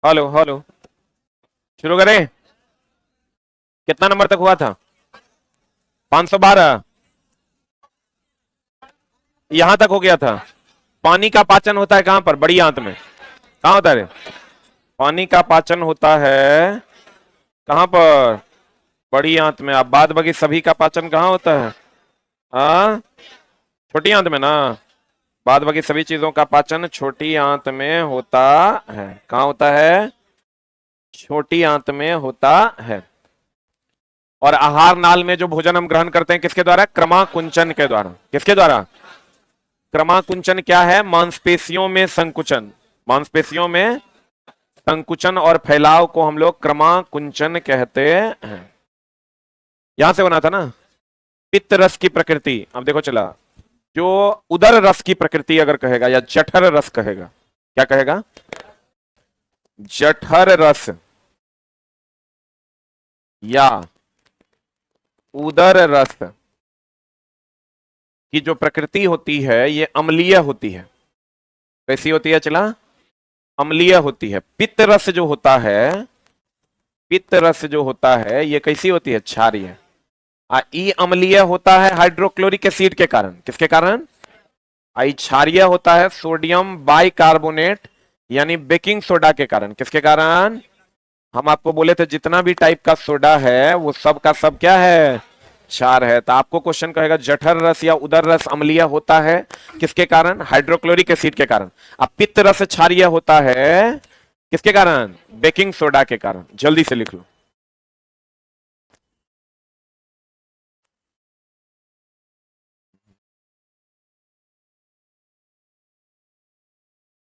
Hello hello. शुरू करें। कितना नंबर तक हुआ था? 512। यहां तक हो गया था। पानी का पाचन होता है कहां पर? बड़ी आंत में। कहां होता है रे? पानी का पाचन होता है कहां पर? बड़ी आंत में। अब बाद बाकी सभी का पाचन कहां होता है? हाँ, छोटी आंत में ना। बाद बाकी सभी चीजों का पाचन छोटी आंत में होता है। कहां होता है? छोटी आंत में होता है। और आहार नाल में जो भोजन हम ग्रहण करते हैं किसके द्वारा? क्रमाकुंचन के द्वारा। किसके द्वारा? क्रमाकुंचन क्या है? मांसपेशियों में संकुचन। मांसपेशियों में संकुचन और फैलाव को हम लोग क्रमाकुंचन कहते हैं। यहां से बना था ना। पित्त रस की प्रकृति। अब देखो चला। जो उदर रस की प्रकृति अगर कहेगा या जठर रस कहेगा, क्या कहेगा? जठर रस या उदर रस की जो प्रकृति होती है ये अम्लीय होती है। कैसी होती है चला? अम्लीय होती है। पित्त रस जो होता है, पित्त रस जो होता है ये कैसी होती है? क्षारीय। ई अम्लीय होता है हाइड्रोक्लोरिक एसिड के कारण। किसके कारण? आई क्षारीय होता है सोडियम बाइकार्बोनेट यानी बेकिंग सोडा के कारण। किसके कारण? हम आपको बोले थे जितना भी टाइप का सोडा है वो सब का सब क्या है? क्षार है। तो आपको क्वेश्चन कहेगा जठर रस या उदर रस अम्लीय होता है किसके कारण? हाइड्रोक्लोरिक एसिड के कारण। अब पित्त रस क्षारीय होता है किसके कारण? बेकिंग सोडा के कारण। जल्दी से लिख लो।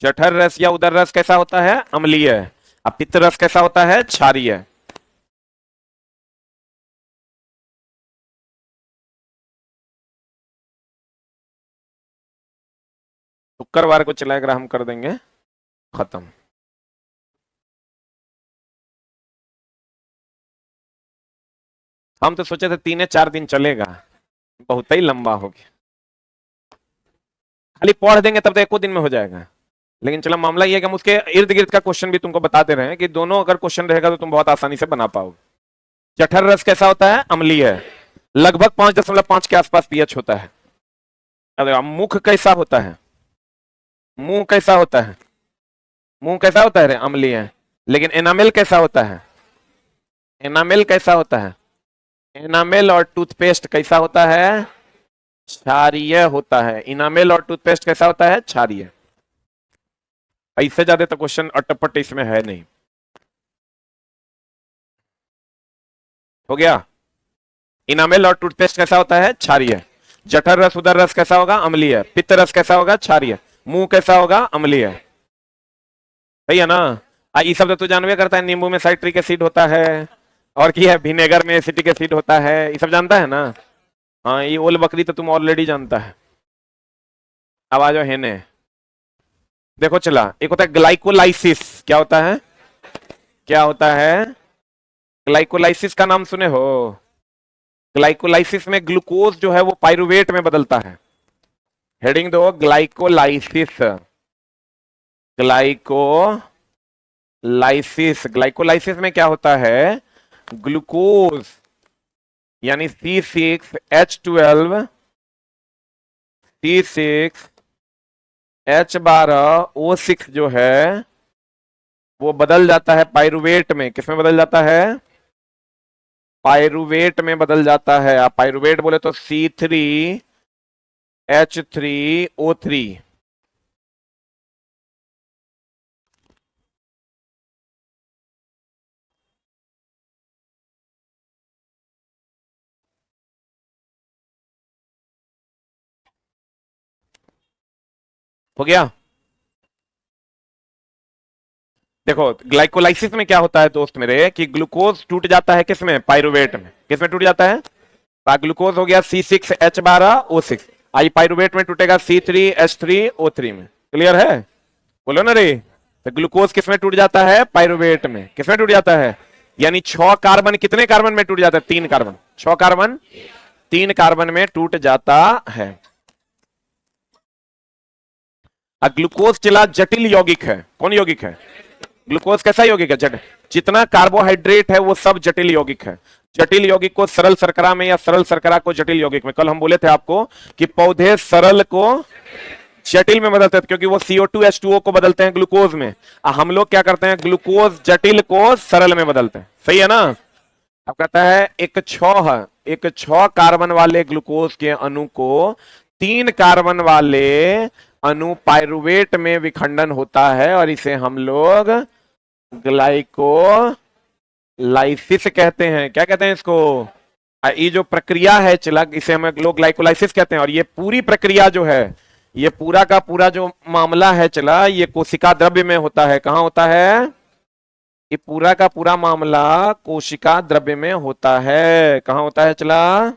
जठर रस या उदर रस कैसा होता है? अम्लीय। अब पित्त रस कैसा होता है? क्षारीय। शुक्रवार को चलाएगा हम कर देंगे खत्म। हम तो सोचे थे 3 4 दिन चलेगा, बहुत ही लंबा हो गया। खाली पढ़ देंगे तब तो एको दिन में हो जाएगा। लेकिन चलो मामला ये है कि हम उसके इर्द गिर्द का क्वेश्चन भी तुमको बताते रहे कि दोनों अगर क्वेश्चन रहेगा तो तुम बहुत आसानी से बना पाओगे। जठर रस कैसा होता है? अम्लीय है। लगभग 5.5 के आसपास पीएच होता है। अरे मुख कैसा होता है? मुंह कैसा होता है? मुंह कैसा होता है रे? अम्लीय है। लेकिन एनामेल कैसा होता है? एनामेल कैसा होता है? एनामेल और टूथपेस्ट कैसा होता है? क्षारीय होता है। इनामेल और टूथपेस्ट कैसा होता है? क्षारीय। इससे ज्यादा तो क्वेश्चन अटपट इसमें है नहीं। हो गया। इनामेल और टूथपेस्ट कैसा होता है? क्षारीय। जठर रस उदर रस कैसा होगा? अम्लीय। पित्त रस कैसा होगा? क्षारीय। मुंह कैसा होगा? अम्लीय। सही है ना? ये सब तो तू जानवे करता है। नींबू में साइट्रिक एसिड होता है और क्या है, विनेगर में एसिटिक एसिड होता है। ये सब जानता है ना? हाँ, ये ओल बकरी तो तुम ऑलरेडी जानता है। अब आ जाओ हेने। देखो चला, एक होता है ग्लाइकोलाइसिस। क्या होता है? क्या होता है? ग्लाइकोलाइसिस का नाम सुने हो? ग्लाइकोलाइसिस में ग्लूकोज जो है वो पाइरुवेट में बदलता है। हेडिंग दो, ग्लाइकोलाइसिस। ग्लाइकोलाइसिस में क्या होता है? ग्लूकोज यानी C6H12 C6H12O6 जो है वो बदल जाता है पाइरुवेट में। किसमें बदल जाता है? पाइरुवेट में बदल जाता है। आप पाइरुवेट बोले तो C3H3O3। हो गया। देखो ग्लाइकोलाइसिस में क्या होता है दोस्त मेरे कि ग्लूकोज टूट जाता है किसमें? पाइरुवेट में। किसमें टूट जाता है? ग्लूकोज हो गया C6H12O6। आई पाइरुवेट में टूटेगा C3H3O3 में। क्लियर है? बोलो ना रे। तो ग्लूकोज किसमें टूट जाता है? पाइरुवेट में। किसमें टूट जाता है? यानी 6 कार्बन कितने कार्बन में टूट जाता है? 3 कार्बन। 6 कार्बन 3 कार्बन में टूट जाता है। ग्लूकोज चला जटिल यौगिक है। कौन यौगिक है? ग्लूकोज कैसा यौगिक है? जटिल। जितना कार्बोहाइड्रेट है वो सब जटिल यौगिक है। जटिल यौगिक को सरल शर्करा में या सरल शर्करा को जटिल यौगिक में। कल हम बोले थे आपको कि पौधे सरल को जटिल में बदलते हैं क्योंकि वो CO2 H2O को बदलते हैं ग्लूकोज में। हम लोग क्या करते हैं? ग्लूकोज जटिल को सरल में बदलते हैं। सही है ना? अब कहता है एक 6 कार्बन वाले ग्लूकोज के अणु को 3 कार्बन वाले अणु पाइरुवेट में विखंडन होता है और इसे हम लोग ग्लाइकोलाइसिस कहते हैं। क्या कहते हैं इसको? ये जो प्रक्रिया है चला, इसे हम लोग ग्लाइकोलाइसिस कहते हैं। और ये पूरी प्रक्रिया जो है, ये पूरा का पूरा जो मामला है चला, ये कोशिका द्रव्य में होता है। कहां होता है? ये पूरा का पूरा मामला कोशिका द्रव्य में होता है। कहां होता है चला?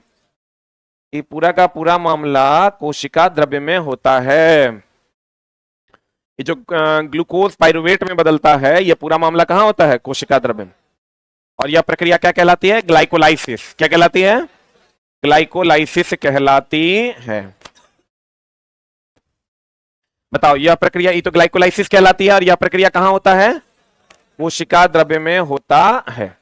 ये पूरा का पूरा मामला कोशिका द्रव्य में होता है। ये जो ग्लूकोज पाइरुवेट में बदलता है, ये पूरा मामला कहां होता है? कोशिका द्रव्य में। और यह प्रक्रिया क्या कहलाती है? ग्लाइकोलाइसिस। क्या कहलाती है? ग्लाइकोलाइसिस कहलाती है। बताओ, यह प्रक्रिया ये तो ग्लाइकोलाइसिस कहलाती है और यह प्रक्रिया कहां होता है? कोशिका द्रव्य में होता है।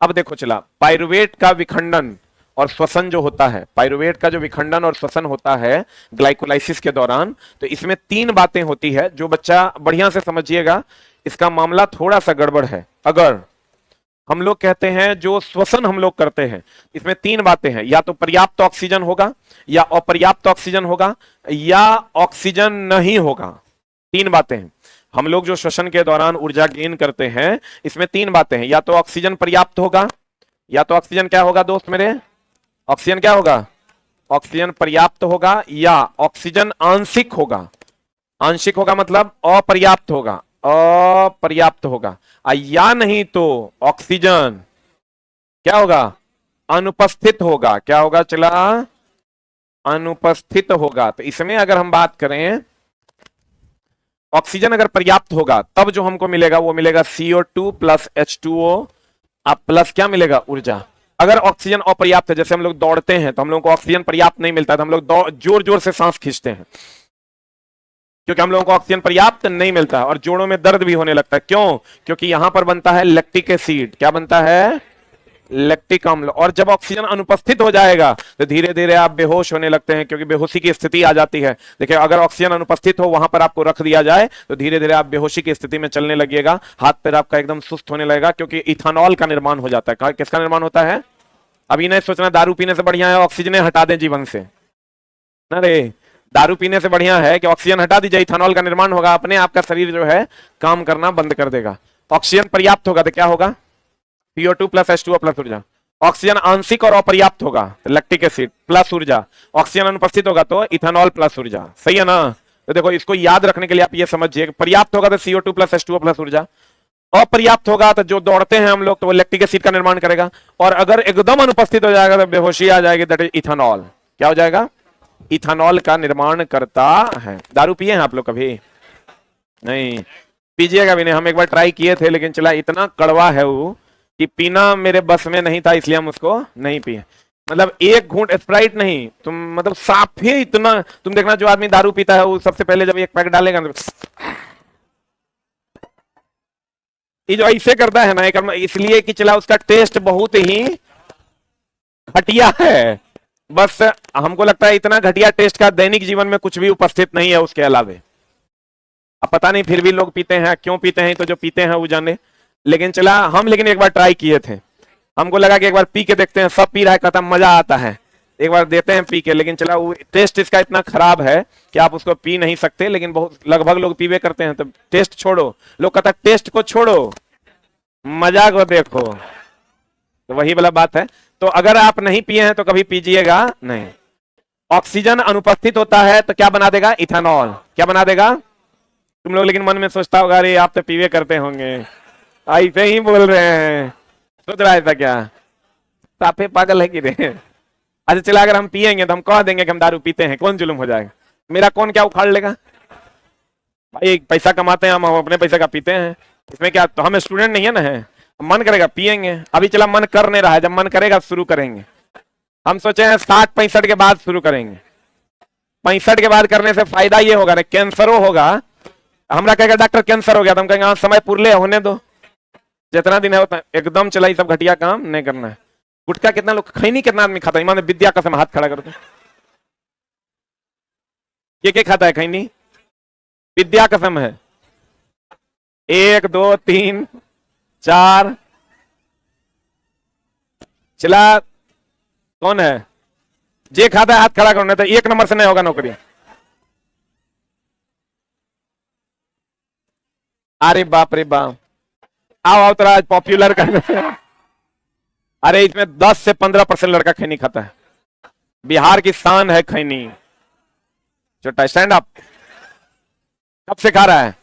अब देखो चला, पाइरुवेट का विखंडन और श्वसन जो होता है, पाइरुवेट का जो विखंडन और श्वसन होता है ग्लाइकोलाइसिस के दौरान, तो इसमें 3 बातें होती है। जो बच्चा बढ़िया से समझिएगा, इसका मामला थोड़ा सा गड़बड़ है। अगर हम लोग कहते हैं जो श्वसन हम लोग करते हैं, इसमें 3 बातें हैं। या तो पर्याप्त ऑक्सीजन होगा, या अपर्याप्त ऑक्सीजन होगा, या ऑक्सीजन नहीं होगा। 3 बातें हैं। हम लोग जो श्वसन के दौरान ऊर्जा गेन करते हैं, इसमें 3 बातें हैं। या तो ऑक्सीजन पर्याप्त होगा, या तो ऑक्सीजन क्या होगा दोस्त मेरे? ऑक्सीजन क्या होगा? ऑक्सीजन पर्याप्त होगा, या ऑक्सीजन आंशिक होगा। आंशिक होगा मतलब अपर्याप्त होगा, अपर्याप्त होगा। या नहीं तो ऑक्सीजन क्या होगा? अनुपस्थित होगा। क्या होगा चला? अनुपस्थित होगा। तो इसमें अगर हम बात करें, ऑक्सीजन अगर पर्याप्त होगा तब जो हमको मिलेगा वो मिलेगा CO2 प्लस H2O अब प्लस क्या मिलेगा? ऊर्जा। अगर ऑक्सीजन अपर्याप्त है, जैसे हम लोग दौड़ते हैं तो हम लोग को ऑक्सीजन पर्याप्त नहीं मिलता, तो हम लोग जोर जोर से सांस खींचते हैं क्योंकि हम लोगों को ऑक्सीजन पर्याप्त नहीं मिलता और जोड़ों में दर्द भी होने लगता है। क्यों? क्योंकि यहां पर बनता है लैक्टिक एसिड। क्या बनता है? लैक्टिक अम्ल। और जब ऑक्सीजन अनुपस्थित हो जाएगा तो धीरे धीरे आप बेहोश होने लगते हैं, क्योंकि बेहोशी की स्थिति आ जाती है। देखिए, अगर ऑक्सीजन अनुपस्थित हो, वहां पर आपको रख दिया जाए तो धीरे धीरे आप बेहोशी की स्थिति में चलने लगिएगा, हाथ पैर आपका एकदम सुस्त होने लगेगा, क्योंकि इथेनॉल का निर्माण हो जाता है। किसका निर्माण होता है? अभी नहीं सोचना दारू पीने से बढ़िया है ऑक्सीजन हटा दें जीवन से। अरे, दारू पीने से बढ़िया है कि ऑक्सीजन हटा दीजिए, इथेनॉल का निर्माण होगा, अपने आपका शरीर जो है काम करना बंद कर देगा। ऑक्सीजन पर्याप्त होगा तो क्या होगा? CO2 प्लस H2O प्लस ऊर्जा। ऑक्सीजन आंशिक और अपर्याप्त होगा तो लैक्टिक एसिड प्लस ऊर्जा। ऑक्सीजन अनुपस्थित होगा तो इथेनॉल प्लस ऊर्जा। सही है ना? तो देखो, इसको याद रखने के लिए आप ये समझिए, पर्याप्त होगा तो CO2 प्लस H2O प्लस ऊर्जा, अपर्याप्त होगा तो जो दौड़ते हैं हम लोग तो वो लैक्टिक एसिड का निर्माण करेगा, और अगर एकदम अनुपस्थित हो जाएगा तो बेहोशी आ जाएगी, दैट इज इथेनॉल। क्या हो जाएगा? इथेनॉल का निर्माण करता है। दारू पिए हैं आप लोग कभी? नहीं पीजिएगा भी नहीं। हम एक बार ट्राई किए थे, लेकिन चला इतना कड़वा है वो कि पीना मेरे बस में नहीं था, इसलिए हम उसको नहीं पिए। मतलब एक घूंट स्प्राइट नहीं, तुम मतलब साफ ही इतना, तुम देखना जो आदमी दारू पीता है वो सबसे पहले जब एक पैक डालेगा ये जो ऐसे करता है ना, इसलिए कि चला उसका टेस्ट बहुत ही घटिया है। बस हमको लगता है इतना घटिया टेस्ट का दैनिक जीवन में कुछ भी उपस्थित नहीं है उसके अलावे। अब पता नहीं फिर भी लोग पीते हैं, क्यों पीते हैं, तो जो पीते हैं वो जाने। लेकिन चला हम लेकिन एक बार ट्राई किए थे, हमको लगा कि एक बार पी के देखते हैं, सब पी रहा है, कहता मजा आता है, एक बार देते हैं पी के। लेकिन चला वो टेस्ट इसका इतना खराब है कि आप उसको पी नहीं सकते, लेकिन बहुत लगभग लोग पीवे करते हैं। तो टेस्ट छोड़ो, लोग कहता टेस्ट को छोड़ो, मजा को देखो। तो वही वाला बात है। तो अगर आप नहीं पिए हैं तो कभी पीजिएगा नहीं। ऑक्सीजन अनुपस्थित होता है तो क्या बना देगा? इथेनॉल। क्या बना देगा? तुम लोग लेकिन मन में सोचता होगा, अरे आप तो पीवे करते होंगे, ऐसे ही बोल रहे हैं, सोच रहा है था क्या? साफे पागल है कि रे? अच्छा चला, अगर हम पिएंगे तो हम कह देंगे कि हम दारू पीते हैं, कौन जुल्म हो जाएगा? मेरा कौन क्या उखाड़ लेगा? भाई पैसा कमाते हैं हम अपने पैसे का पीते हैं, इसमें क्या? तो हम स्टूडेंट नहीं है ना, है मन करेगा पिएंगे। अभी चला मन कर नहीं रहा है, जब मन करेगा शुरू करेंगे। हम सोचे हैं 60-65 के बाद शुरू करेंगे। 65 के बाद करने से फायदा ये होगा ना, कैंसरो होगा हमरा कहेगा डॉक्टर कैंसर हो गया, तो हम कहेंगे हाँ समय पूर्ले होने दो, जितना दिन है उतना। एकदम चला, सब घटिया काम नहीं करना है। गुटखा कितना लोग, खैनी कितना आदमी खाता है? ईमान विद्या कसम हाथ खड़ा कर दो। ये खाता है खैनी? विद्या कसम है। 1 2 3 4 चला। कौन है जे खाता है? हाथ खड़ा करो, नहीं तो 1 नंबर से नहीं होगा नौकरी। अरे बाप रे बाप, आओ आओ तेरा आज पॉपुलर करने से। अरे इसमें 10 से 15% लड़का खैनी खाता है। बिहार की शान है खैनी। छोटा स्टैंड अप। कब से खा रहा है?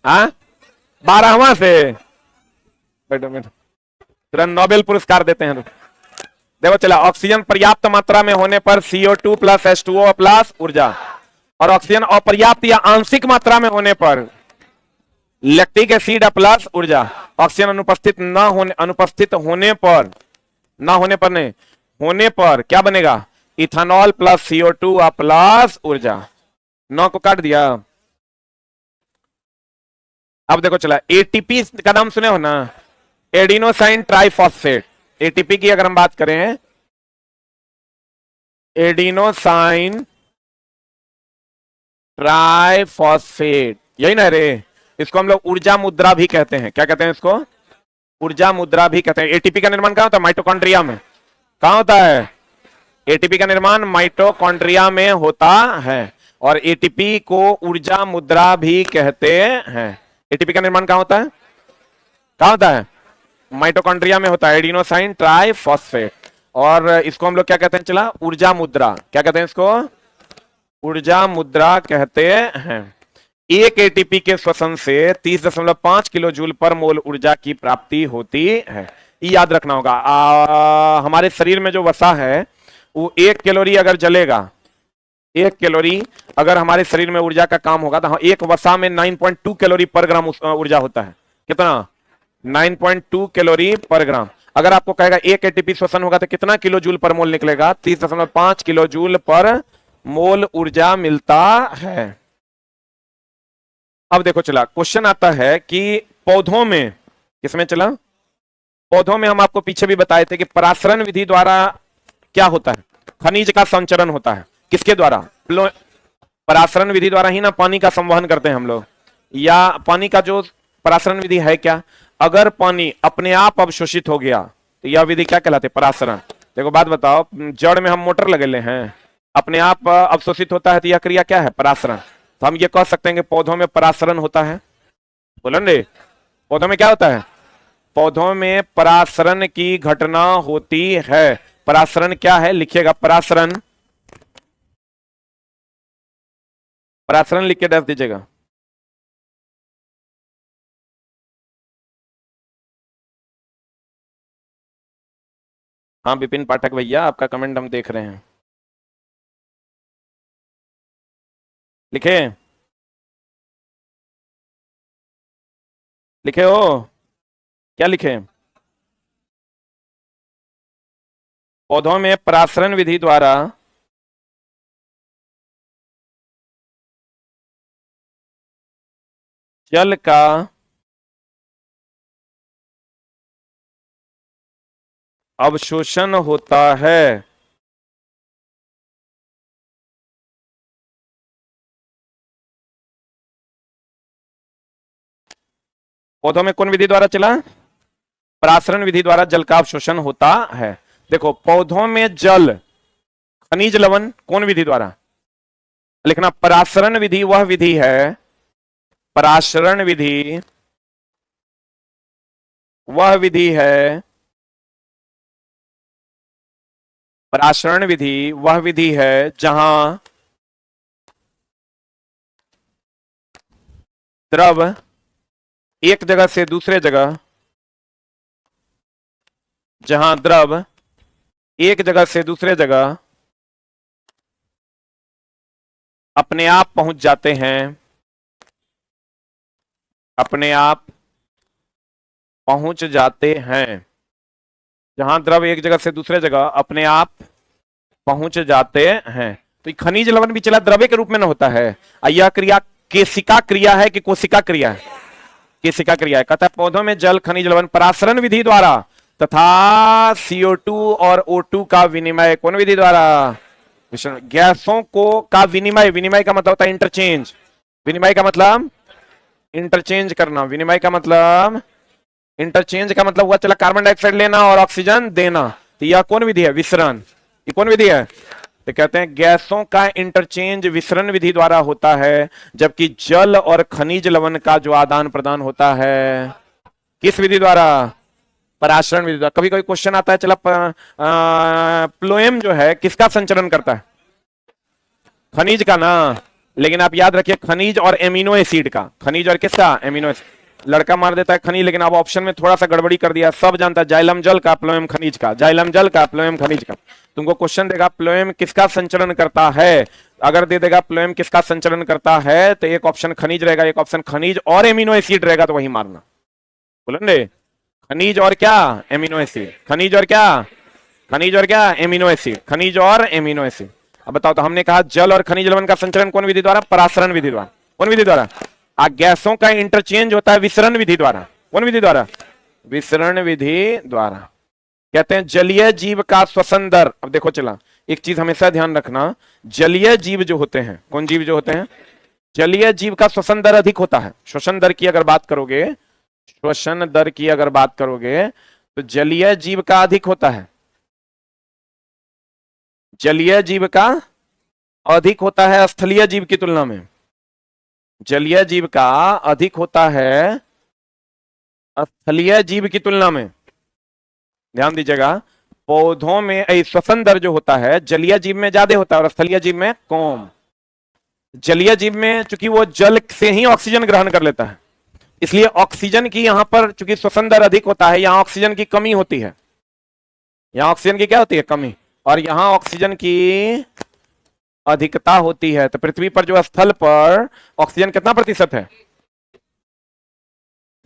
हाँ 12वां से। बैठो बैठो, तुरंत नोबेल पुरस्कार देते हैं। देखो चला, ऑक्सीजन पर्याप्त मात्रा में होने पर CO2 प्लस H2O प्लस ऊर्जा, और ऑक्सीजन अपर्याप्त या आंशिक मात्रा में होने पर लैक्टिक एसिड प्लस ऊर्जा। ऑक्सीजन अनुपस्थित होने पर, ना होने पर नहीं, होने पर क्या बनेगा? इथेनॉल प्लस CO2 प्लस ऊर्जा। 9 को काट दिया। अब देखो चला, एटीपी का नाम सुने हो ना? Adenosine triphosphate. एटीपी की अगर हम बात करें, एडिनोसाइन ट्राइफॉस्फेट, यही ना रे? इसको हम लोग ऊर्जा मुद्रा भी कहते हैं। क्या कहते हैं इसको? ऊर्जा मुद्रा भी कहते हैं। एटीपी का निर्माण कहां होता है? माइटोकॉन्ड्रिया में। कहां होता है? एटीपी का निर्माण माइटोकॉन्ड्रिया में होता है, और एटीपी को ऊर्जा मुद्रा भी कहते हैं। एटीपी का निर्माण कहां होता है? कहां होता है? माइटोकॉन्ड्रिया में होता है, एडिनोसाइन ट्राइफॉस्फेट। और इसको हम लोग क्या कहते हैं? चला, ऊर्जा मुद्रा। क्या कहते हैं इसको? ऊर्जा मुद्रा कहते हैं। एक एटीपी के श्वसन से 30.5 किलो जूल पर मोल ऊर्जा की प्राप्ति होती है। याद रखना होगा। हमारे शरीर में जो वसा है वो 1 कैलोरी अगर जलेगा, 1 कैलोरी अगर हमारे शरीर में ऊर्जा का काम होगा, तो एक वसा में 9.2 कैलोरी पर ग्राम ऊर्जा होता है। कितना? 9.2 कैलोरी पर ग्राम। अगर आपको कहेगा 1 एटीपी श्वसन होगा तो कितना किलो जूल पर मोल निकलेगा? 30.5 किलो जूल पर मोल ऊर्जा मिलता है। अब देखो चला, क्वेश्चन आता है कि पौधों में, किसमें चला? पौधों में हम आपको पीछे भी बताए थे कि परासरण विधि द्वारा क्या होता है? खनिज का संचरण होता है। किसके द्वारा? परासरण विधि द्वारा ही ना पानी का संवहन करते हैं हम लोग। या पानी का जो परासरण विधि है क्या? अगर पानी अपने आप अवशोषित हो गया तो यह विधि क्या कहलाती है? परासरण। देखो बात बताओ, जड़ में हम मोटर लगे हैं, अपने आप अवशोषित होता है, तो यह क्रिया क्या है? परासरण। तो हम ये कह सकते हैं कि पौधों में परासरण होता है। बोलो रे, पौधों में क्या होता है? पौधों में परासरण की घटना होती है। परासरण क्या है? लिखिएगा परासरण। परासरण लिख के दे दीजिएगा। हाँ विपिन पाठक भैया, आपका कमेंट हम देख रहे हैं। लिखे? लिखे हो? क्या लिखे? पौधों में परासरण विधि द्वारा जल का अवशोषण होता है। पौधों में कौन विधि द्वारा चला? परासरण विधि द्वारा जल का अवशोषण होता है। देखो, पौधों में जल, खनिज लवण कौन विधि द्वारा? लिखना, परासरण विधि वह विधि है, परासरण विधि वह विधि है, परासरण विधि वह विधि है जहां द्रव एक जगह से दूसरे जगह, जहां द्रव एक जगह से दूसरे जगह अपने आप पहुंच जाते हैं, अपने आप पहुंच जाते हैं। जहां द्रव एक जगह से दूसरे जगह अपने आप पहुंच जाते हैं। तो खनिज लवण भी चला द्रव्य के रूप में न होता है। यह क्रिया केशिका क्रिया है कि कोशिका क्रिया है? केशिका क्रिया है। कहता है पौधों में जल, खनिज, लवण परासरण विधि द्वारा तथा CO2 और O2 का विनिमय कौन विधि द्वारा? गैसों को का विनिमय, विनिमय का मतलब होता है इंटरचेंज, विनिमय का मतलब इंटरचेंज करना, विनिमय का मतलब इंटरचेंज का मतलब हुआ चला कार्बन डाइऑक्साइड लेना और ऑक्सीजन देना, तो यह कौन विधि है? विसरण। ये कौन विधि है? तो कहते हैं गैसों का इंटरचेंज विसरण विधि द्वारा होता है, जबकि जल और खनिज लवण का जो आदान प्रदान होता है किस विधि द्वारा? पराशरण विधि द्वारा। कभी कभी क्वेश्चन आता है चला प्लोएम जो है किसका संचरण करता है? खनिज का ना, लेकिन आप याद रखिए खनिज और एमिनो एसिड का, खनिज और किसका? Amino acid. लड़का मार देता है खनिज, लेकिन अब ऑप्शन में थोड़ा सा गड़बड़ी कर दिया, सब जानता है जाइलम जल का, प्लोएम खनिज का, जाइलम जल का, प्लोएम खनिज का। तुमको क्वेश्चन देगा प्लोएम किसका संचरण करता है, अगर दे देगा प्लोएम किसका संचरण करता है तो एक ऑप्शन खनिज रहेगा, एक ऑप्शन खनिज और एमिनो एसिड रहेगा, तो वही मारना। बोलेंगे खनिज और क्या? Amino acid. खनिज और क्या? खनिज और क्या? Amino acid. खनिज और एमिनो एसिड। अब बताओ, तो हमने कहा जल और खनिज लवण का संचरण कौन विधि द्वारा? परासरण विधि द्वारा। कौन विधि द्वारा? गैसों का इंटरचेंज होता है विसरण विधि द्वारा। कौन विधि द्वारा? विसरण विधि द्वारा। कहते हैं जलीय जीव का श्वसन दर। अब देखो चला, एक चीज हमेशा ध्यान रखना, जलीय जीव जो होते हैं, कौन जीव जो होते हैं? जलीय जीव का श्वसन दर अधिक होता है। श्वसन दर की अगर बात करोगे, श्वसन दर की अगर बात करोगे तो जलीय जीव का अधिक होता है, जलीय जीव का अधिक होता है स्थलीय जीव की तुलना में। जलीय जीव का अधिक होता है स्थलीय जीव की तुलना में। ध्यान दीजिएगा, पौधों में श्वसन दर जो होता है जलीय जीव में ज्यादा होता है और स्थलीय जीव में कम। जलीय जीव में चूंकि वो जल से ही ऑक्सीजन ग्रहण कर लेता है, इसलिए ऑक्सीजन की यहां पर चूंकि श्वसन दर अधिक होता है, यहां ऑक्सीजन की कमी होती है। यहां ऑक्सीजन की क्या होती है? कमी। और यहां ऑक्सीजन की अधिकता होती है। तो पृथ्वी पर जो स्थल पर ऑक्सीजन कितना प्रतिशत है?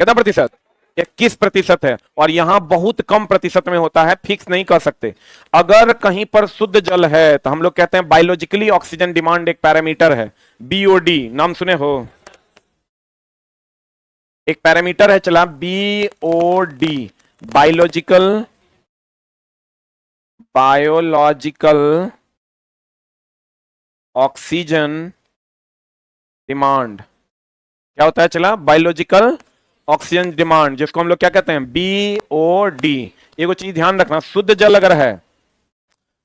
कितना प्रतिशत? 21% है। और यहां बहुत कम प्रतिशत में होता है, फिक्स नहीं कर सकते। अगर कहीं पर शुद्ध जल है तो हम लोग कहते हैं बायोलॉजिकली ऑक्सीजन डिमांड एक पैरामीटर है, BOD, नाम सुने हो? एक पैरामीटर है चला BOD, बायोलॉजिकल ऑक्सीजन डिमांड। क्या होता है चला? बायोलॉजिकल ऑक्सीजन डिमांड, जिसको हम लोग क्या कहते हैं? BOD। ये चीज ध्यान रखना, शुद्ध जल अगर है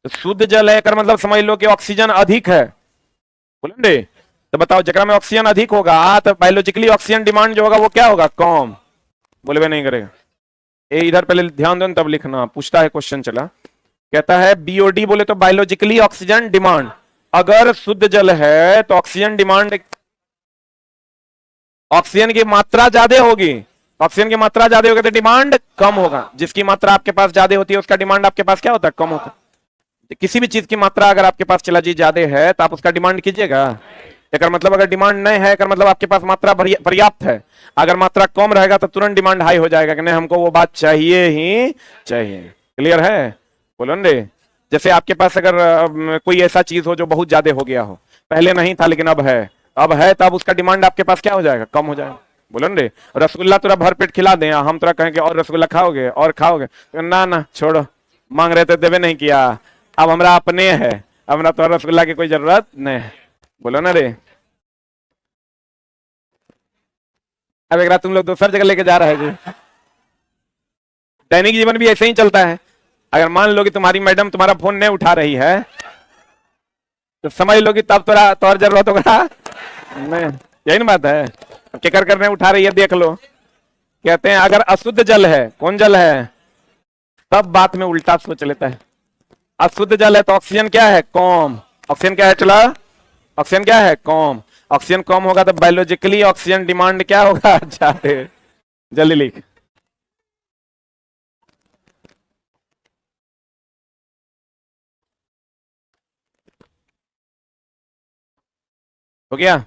तो शुद्ध जल है कर मतलब समझ लो कि ऑक्सीजन अधिक है। बोलेंगे तो बताओ, जगह में ऑक्सीजन अधिक होगा तो बायोलॉजिकली ऑक्सीजन डिमांड जो होगा वो क्या होगा? कम। बोले नहीं करेगा। ये इधर पहले ध्यान दो तब लिखना, पूछता है क्वेश्चन चला, कहता है BOD बोले तो बायोलॉजिकली ऑक्सीजन डिमांड। अगर शुद्ध जल है तो ऑक्सीजन डिमांड, ऑक्सीजन की मात्रा ज्यादा होगी, ऑक्सीजन की मात्रा ज्यादा होगी तो डिमांड कम होगा। जिसकी मात्रा आपके पास ज्यादा होती है उसका डिमांड आपके पास क्या होता है? कम होता है। किसी भी चीज की मात्रा अगर आपके पास चला जी ज्यादा है तो आप उसका डिमांड कीजिएगा। एक मतलब अगर डिमांड नहीं है एक मतलब आपके पास मात्रा पर्याप्त है। अगर मात्रा कम रहेगा तो तुरंत डिमांड हाई हो जाएगा कि नहीं हमको वो बात चाहिए ही चाहिए। क्लियर है? बोलो ना। जैसे आपके पास अगर कोई ऐसा चीज हो जो बहुत ज्यादा हो गया हो, पहले नहीं था लेकिन अब है, अब है तब उसका डिमांड आपके पास क्या हो जाएगा? कम हो जाएगा। बोलो ना, रसगुल्ला तुरा भर पेट खिला दें, हम तुरा कहेंगे और रसगुल्ला खाओगे और खाओगे, ना ना छोड़ो, मांग रहे थे देवे नहीं किया, अब हमरा अपने है, अब हमरा तो रसगुल्ला की कोई जरूरत नहीं है। बोलो ना रे। अब एक रात तुम लोग दूसर जगह लेके जा रहे हैं जी। दैनिक जीवन भी ऐसे ही चलता है। अगर मान लो कि तुम्हारी मैडम तुम्हारा फोन नहीं उठा रही है तो समझ लो कि तब तोरा तोर जरूरत होगा नहीं। यही ना बात है। क्या कर करने उठा रही है देख लो। कहते हैं अगर अशुद्ध जल है, कौन जल है, तब बात में उल्टा सोच लेता है। अशुद्ध जल है तो ऑक्सीजन क्या है? कम। ऑक्सीजन क्या है चला? ऑक्सीजन क्या है? कम। ऑक्सीजन कम होगा तो बायोलॉजिकली ऑक्सीजन डिमांड क्या होगा? ज्यादा। जल्दी लिख। हो गया?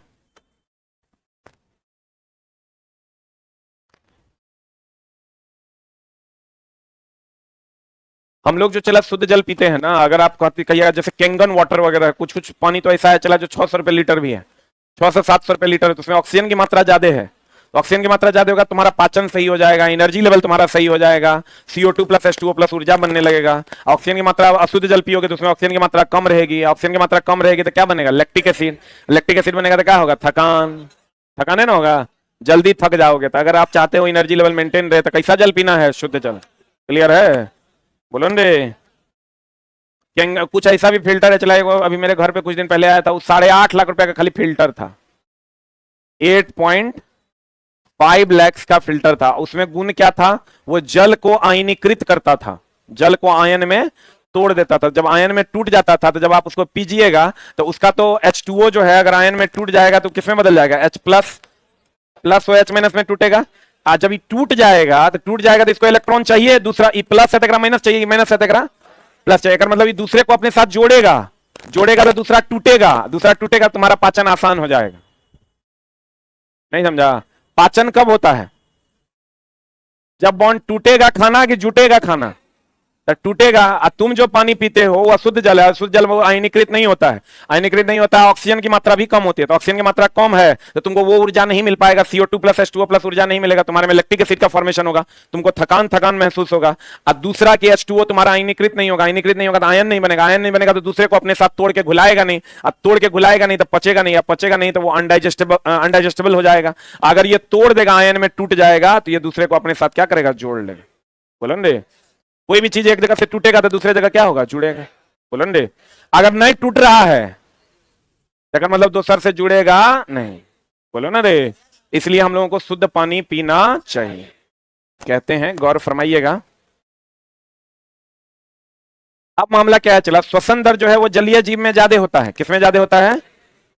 हम लोग जो चला शुद्ध जल पीते हैं ना, अगर आप कहते कहिएगा जैसे कैंगन वाटर वगैरह, कुछ कुछ पानी तो ऐसा है चला जो 600 रुपए लीटर भी है, 600-700 रुपए लीटर है, तो उसमें ऑक्सीजन की मात्रा ज्यादा है। तो ऑक्सीजन की मात्रा ज्यादा होगा, तुम्हारा पाचन सही हो जाएगा, एनर्जी लेवल तुम्हारा सही हो जाएगा, CO2 प्लस H2O प्लस ऊर्जा बनने लगेगा। ऑक्सीजन की मात्रा, अशुद्ध जल पियोगे तो उसमें ऑक्सीजन की मात्रा कम रहेगी, ऑक्सीजन की मात्रा कम रहेगी तो क्या बनेगा, लैक्टिक एसिड। लैक्टिक एसिड बनेगा तो क्या होगा, थकान। थकान है ना होगा, जल्दी थक जाओगे। तो अगर आप चाहते हो एनर्जी लेवल मेंटेन रहे तो कैसा जल पीना है, शुद्ध जल। क्लियर है, बोलो रे। कुछ ऐसा भी फिल्टर है, चला अभी मेरे घर पे कुछ दिन पहले आया था, वो 8.5 लाख रुपए का खाली फिल्टर था, 8.5 लाख का फिल्टर था। उसमें गुण क्या था, वो जल को आयनीकृत करता था, जल को आयन में तोड़ देता था। जब आयन में टूट जाता था तो जब आप उसको पीजिएगा तो उसका तो H2O जो है अगर आयन में टूट जाएगा तो किसमें बदल जाएगा, H प्लस प्लस वो H माइनस में टूटेगा। आज जब ये टूट जाएगा तो इसको इलेक्ट्रॉन चाहिए दूसरा, ई प्लस है माइनस चाहिए, माइनस है प्लस चाहिए। मतलब ये दूसरे को अपने साथ जोड़ेगा, जोड़ेगा तो दूसरा टूटेगा, तुम्हारा पाचन आसान हो जाएगा। नहीं समझा, पाचन कब होता है, जब बॉन्ड टूटेगा खाना कि जुटेगा खाना, तो टूटेगा। और तुम जो पानी पीते हो वो अशुद्ध जल है, अशुद्ध जल वो आयनीकृत नहीं होता है, आयनीकृत नहीं होता है, ऑक्सीजन की मात्रा भी कम होती है। तो ऑक्सीजन की मात्रा कम है तो तुमको वो ऊर्जा नहीं मिल पाएगा, CO2 प्लस H2O प्लस ऊर्जा नहीं मिलेगा, तुम्हारे में लैक्टिक एसिड का फॉर्मेशन होगा, तुमको थकान थकान महसूस होगा। और दूसरा कि H2O तुम्हारा आयनीकृत नहीं होगा, आयनीकृत नहीं होगा तो आयन नहीं बनेगा, आयन नहीं बनेगा तो दूसरे को अपने साथ तोड़ के घुलाएगा नहीं, और तोड़ के घुलाएगा नहीं तो पचेगा नहीं, पचेगा नहीं तो वो अनडाइजेस्टेबल हो जाएगा। अगर ये तोड़ देगा, आयन में टूट जाएगा तो ये दूसरे को अपने साथ क्या करेगा, जोड़ लेगा। बोलो रे, कोई भी चीज एक जगह से टूटेगा तो दूसरे जगह क्या होगा, जुड़ेगा। बोलो रे, अगर नहीं टूट रहा है तो मतलब दूसर से जुड़ेगा नहीं। बोलो ना रे, इसलिए हम लोगों को शुद्ध पानी पीना चाहिए, कहते हैं, गौर फरमाइएगा। अब मामला क्या है चला, श्वसन दर जो है वो जलीय जीव में ज्यादा होता है, किसमें ज्यादा होता है,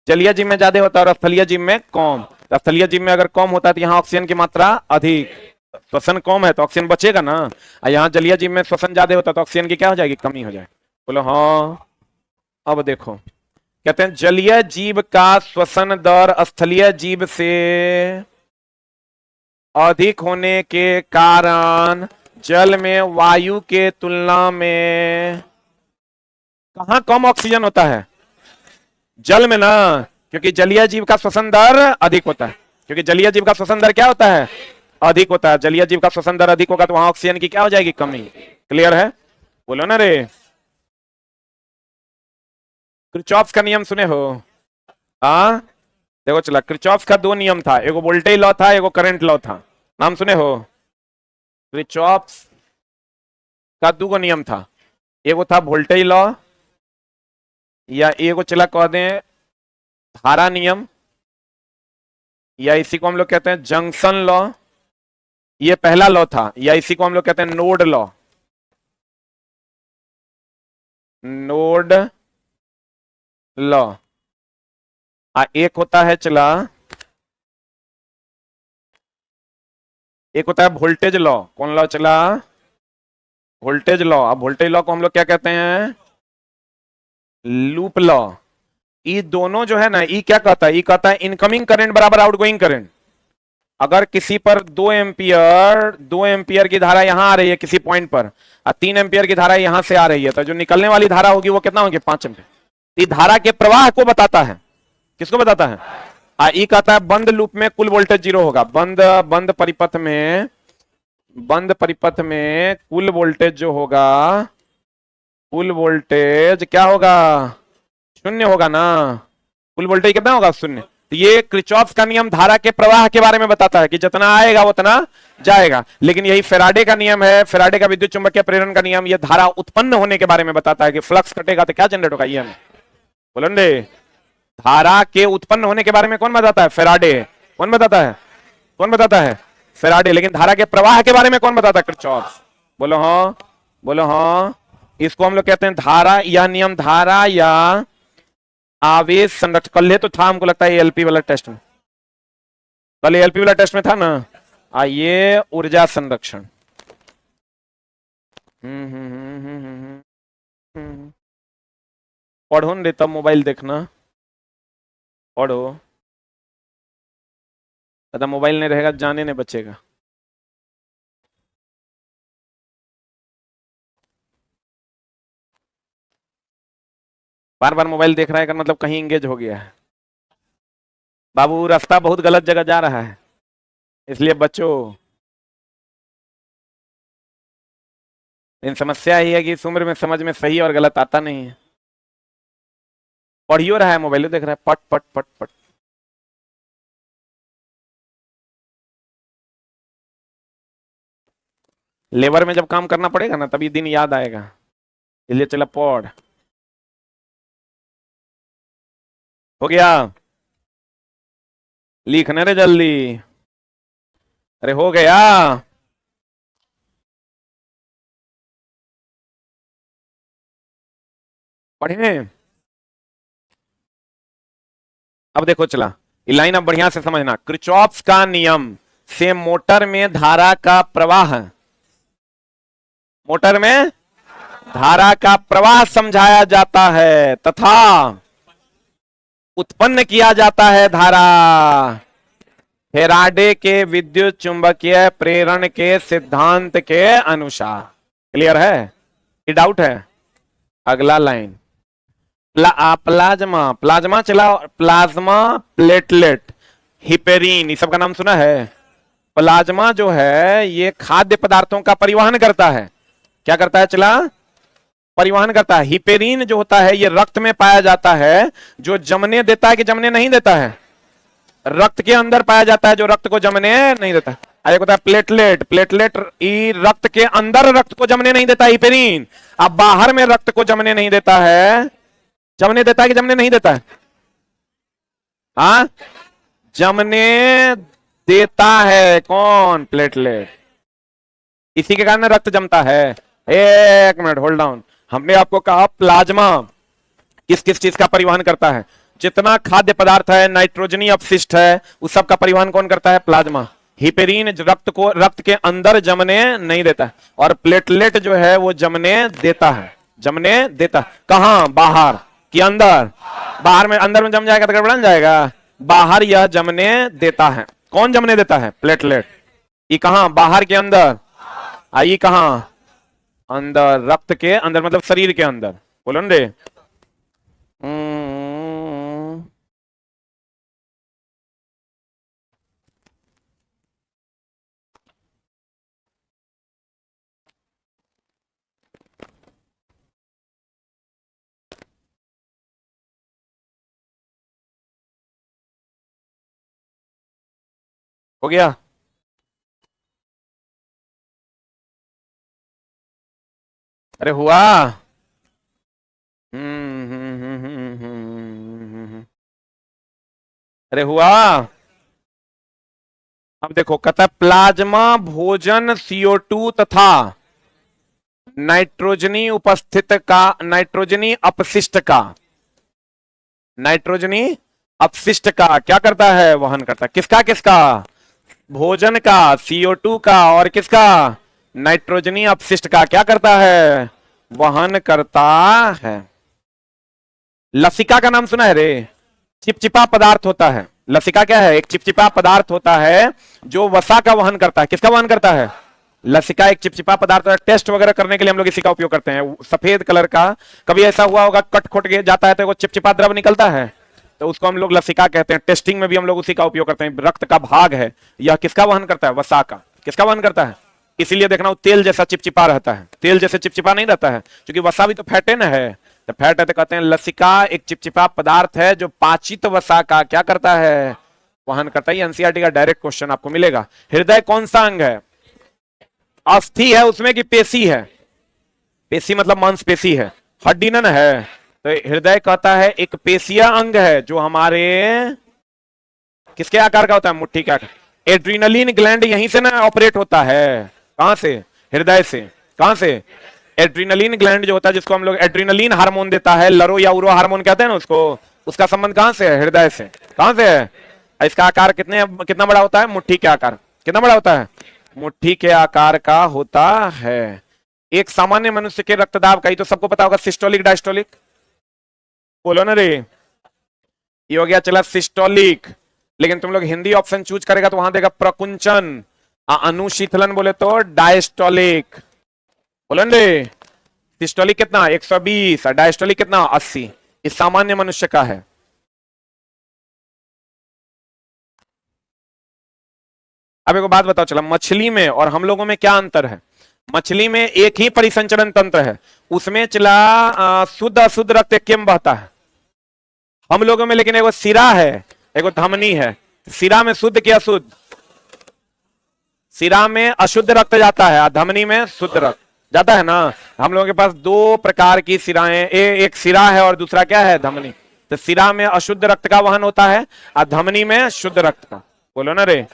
जलीय जीव में ज्यादा होता है, और स्थलीय जीव में कम। स्थलीय जीव में अगर कम होता है तो यहाँ ऑक्सीजन की मात्रा अधिक, श्वसन कम है तो ऑक्सीजन बचेगा ना, और यहाँ जलीय जीव में श्वसन ज्यादा होता है तो ऑक्सीजन की क्या हो जाएगी, कमी हो जाएगी। बोलो हाँ। अब देखो, कहते हैं जलीय जीव का श्वसन दर स्थलीय जीव से अधिक होने के कारण जल में वायु के तुलना में कहां कम ऑक्सीजन होता है, जल में ना, क्योंकि जलीय जीव का श्वसन दर अधिक होता है, क्योंकि जलीय जीव का श्वसन दर क्या होता है, अधिक होता है। जलीय जीव का श्वसन दर अधिक होगा तो वहां ऑक्सीजन की क्या हो जाएगी, कमी। क्लियर है, बोलो ना रे। क्रिचॉफ्स का नियम सुने हो, हाँ देखो चला, क्रिचॉफ्स का दो नियम था, एगो वोल्टेज लॉ था, एगो करंट लॉ था, नाम सुने हो। क्रिचॉफ्स का दो नियम था, एगो था वोल्टेज लॉ, या एगो चला कह दें धारा नियम, या इसी को हम लोग कहते हैं जंक्शन लॉ, ये पहला लॉ था, या इसी को हम लोग कहते हैं नोड लॉ, नोड लॉ। एक होता है चला, एक होता है वोल्टेज लॉ, कौन लॉ चला, वोल्टेज लॉ। अब वोल्टेज लॉ को हम लोग क्या कहते हैं, लूप लॉ। ये दोनों जो है ना, ये क्या कहता है, ये कहता है इनकमिंग करंट बराबर आउटगोइंग करंट। अगर किसी पर 2 एम्पियर की धारा यहां आ रही है किसी पॉइंट पर, और 3 एम्पियर की धारा यहां से आ रही है, तो जो निकलने वाली धारा होगी वो कितना होगी, 5 एम्पियर। ये धारा के प्रवाह को बताता है, किसको बताता है, ये कहता है बंद लूप में कुल वोल्टेज 0 होगा, बंद परिपथ में कुल वोल्टेज जो होगा, कुल वोल्टेज क्या होगा, 0 होगा ना, कुल वोल्टेज कितना होगा, 0। तो ये क्रिचॉफ का नियम धारा के प्रवाह के बारे में बताता है कि जितना आएगा उतना जाएगा। लेकिन यही फेराडे का नियम है, फेराडे का विद्युत चुंबकीय प्रेरण का नियम, ये धारा उत्पन्न होने के बारे में बताता है कि फ्लक्स कटेगा तो क्या जनरेट होगा, ये बोलो रे। धारा के उत्पन्न होने के बारे में कौन बताता है, फेराडे। कौन बताता है, कौन बताता है, फेराडे। लेकिन धारा के प्रवाह के बारे में कौन बताता है, क्रिचॉफ। बोलो हाँ, बोलो हाँ। इसको हम लोग कहते हैं धारा या नियम धारा या आवेश संरक्षण। कल तो था, हमको लगता है एलपी वाला टेस्ट में, कल एलपी वाला टेस्ट में था ना, ये ऊर्जा संरक्षण। पढ़ो न रे, तब मोबाइल देखना, पढ़ो, अगर मोबाइल नहीं रहेगा जाने नहीं बचेगा। बार बार मोबाइल देख रहा है का मतलब कहीं इंगेज हो गया है। बाबू रास्ता बहुत गलत जगह जा रहा है, इसलिए बच्चों इन समस्या ही है कि इस उम्र में समझ में सही और गलत आता नहीं है। पढ़ियो रहा है, मोबाइल देख रहा है, पट पट पट पट। लेबर में जब काम करना पड़ेगा ना तभी दिन याद आएगा, इसलिए चला पढ़। हो गया? लिखने रे जल्दी। अरे हो गया। पढ़े? अब देखो चला, ये लाइन अब बढ़िया से समझना। किरचॉफ्स का नियम से मोटर में धारा का प्रवाह, मोटर में धारा का प्रवाह समझाया जाता है तथा उत्पन्न किया जाता है धारा फेराडे के विद्युत चुंबकीय प्रेरण के सिद्धांत के अनुसार। क्लियर है? ये डाउट है? अगला लाइन प्लाज्मा, प्लाज्मा चला, प्लाज्मा, प्लेटलेट, हिपेरिन, ये सब का नाम सुना है? प्लाज्मा जो है ये खाद्य पदार्थों का परिवहन करता है। क्या करता है चला? परिवहन करता है। हिपेरिन जो होता है ये रक्त में पाया जाता है, जो जमने देता है कि जमने नहीं देता है? रक्त के अंदर पाया जाता है, जो रक्त को जमने नहीं देता। एक होता है प्लेटलेट, प्लेटलेट रक्त के अंदर रक्त को जमने नहीं देता हिपेरिन, अब बाहर में रक्त को जमने नहीं देता है। जमने देता है कि जमने नहीं देता है? हाँ, जमने देता है। कौन? प्लेटलेट। इसी के कारण रक्त जमता है। एक मिनट होल्ड डाउन, हमने आपको कहा प्लाज्मा किस किस चीज का परिवहन करता है? जितना खाद्य पदार्थ है, नाइट्रोजनी अपशिष्ट है, उस सब का परिवहन कौन करता है? प्लाज्मा। हिपेरिन रक्त को रक्त के अंदर जमने नहीं देता है, और प्लेटलेट जो है वो जमने देता है। जमने देता कहां? बाहर कि अंदर? बाहर में। अंदर में जम जाएगा तो गड़बड़ा जाएगा। बाहर यह जमने देता है। कौन जमने देता है? प्लेटलेट। ये कहां? बाहर के अंदर। आई कहां? अंदर, रक्त के अंदर, मतलब शरीर के अंदर। बोलो न रे। हो गया? अरे हुआ? अरे हुआ? अब देखो, कहता प्लाज्मा भोजन CO2 तथा नाइट्रोजनी उपस्थित का, नाइट्रोजनी अपशिष्ट का, नाइट्रोजनी अपशिष्ट का क्या करता है? वहन करता है। किसका किसका? भोजन का, CO2 का, और किसका? नाइट्रोजनी अपशिष्ट का। क्या करता है? वहन करता है। लसिका का नाम सुना है रे? चिपचिपा पदार्थ होता है। लसिका क्या है? एक चिपचिपा पदार्थ होता है जो वसा का वहन करता है। किसका वहन करता है? लसिका एक चिपचिपा पदार्थ है। टेस्ट वगैरह करने के लिए हम लोग इसी का उपयोग करते हैं। सफेद कलर का, कभी ऐसा हुआ होगा कट खुट के जाता है तो वो चिपचिपा द्रव निकलता है, तो उसको हम लोग लसिका कहते हैं। टेस्टिंग में भी हम लोग उसी का उपयोग करते हैं। रक्त का भाग है, यह किसका वहन करता है? वसा का। किसका वहन करता है? इसीलिए देखना वो तेल जैसा चिपचिपा रहता है। तेल जैसे चिपचिपा नहीं रहता है, क्योंकि वसा भी तो फैट है ना, है तो फैट है, तो कहते हैं लसिका एक चिपचिपा पदार्थ है जो पाचित वसा का क्या करता है? वहन करता है। एनसीईआरटी का डायरेक्ट क्वेश्चन आपको मिलेगा। हृदय कौन सा अंग है? अस्थि है उसमें कि पेशी है? पेशी मतलब मांसपेशी है, हड्डी न है। तो हृदय कहता है एक पेशीय अंग है जो हमारे किसके आकार का होता है? मुट्ठी के आकार। एड्रीनलिन ग्लैंड यहीं से ना ऑपरेट होता है। कहां से? हृदय से। कहां से? एड्रीनलिन ग्लैंड जो होता है, जिसको हम लोग एड्रीनलिन हार्मोन देता है, लरो या उरो हार्मोन कहते हैं ना उसको, उसका संबंध कहां से है? हृदय से। कहां से है? इसका आकार कितना बड़ा होता है? मुट्ठी के आकार। कितना बड़ा होता है? मुट्ठी के आकार का होता है। एक सामान्य मनुष्य के रक्तदाब का ही तो सबको पता होगा, सिस्टोलिक डायस्टोलिक। बोलो ना रे। ये हो गया चला सिस्टोलिक। लेकिन तुम लोग हिंदी ऑप्शन चूज करेगा तो वहां देगा प्रकुंचन, अनुशीतलन बोले तो डायस्टोलिक। बोलो ना रे। सिस्टोलिक कितना? 120, और डायस्टोलिक कितना? 80। इस सामान्य मनुष्य का है। अब एक बात बताओ, चला मछली में और हम लोगों में क्या अंतर है? मछली में एक ही परिसंचरण तंत्र है, उसमें चला शुद्ध अशुद्ध रक्त एक में बहता है। हम लोगों में लेकिन एगो सिरा है, एगो धमनी है। सिरा में शुद्ध की अशुद्ध? सिरा में अशुद्ध रक्त जाता है, धमनी में शुद्ध रक्त जाता है ना। हम लोगों के पास दो प्रकार की सिराएं, एक सिरा है और दूसरा क्या है? धमनी। तो सिरा में अशुद्ध रक्त का वहन होता है और धमनी में शुद्ध रक्त का। बोलो ना रे।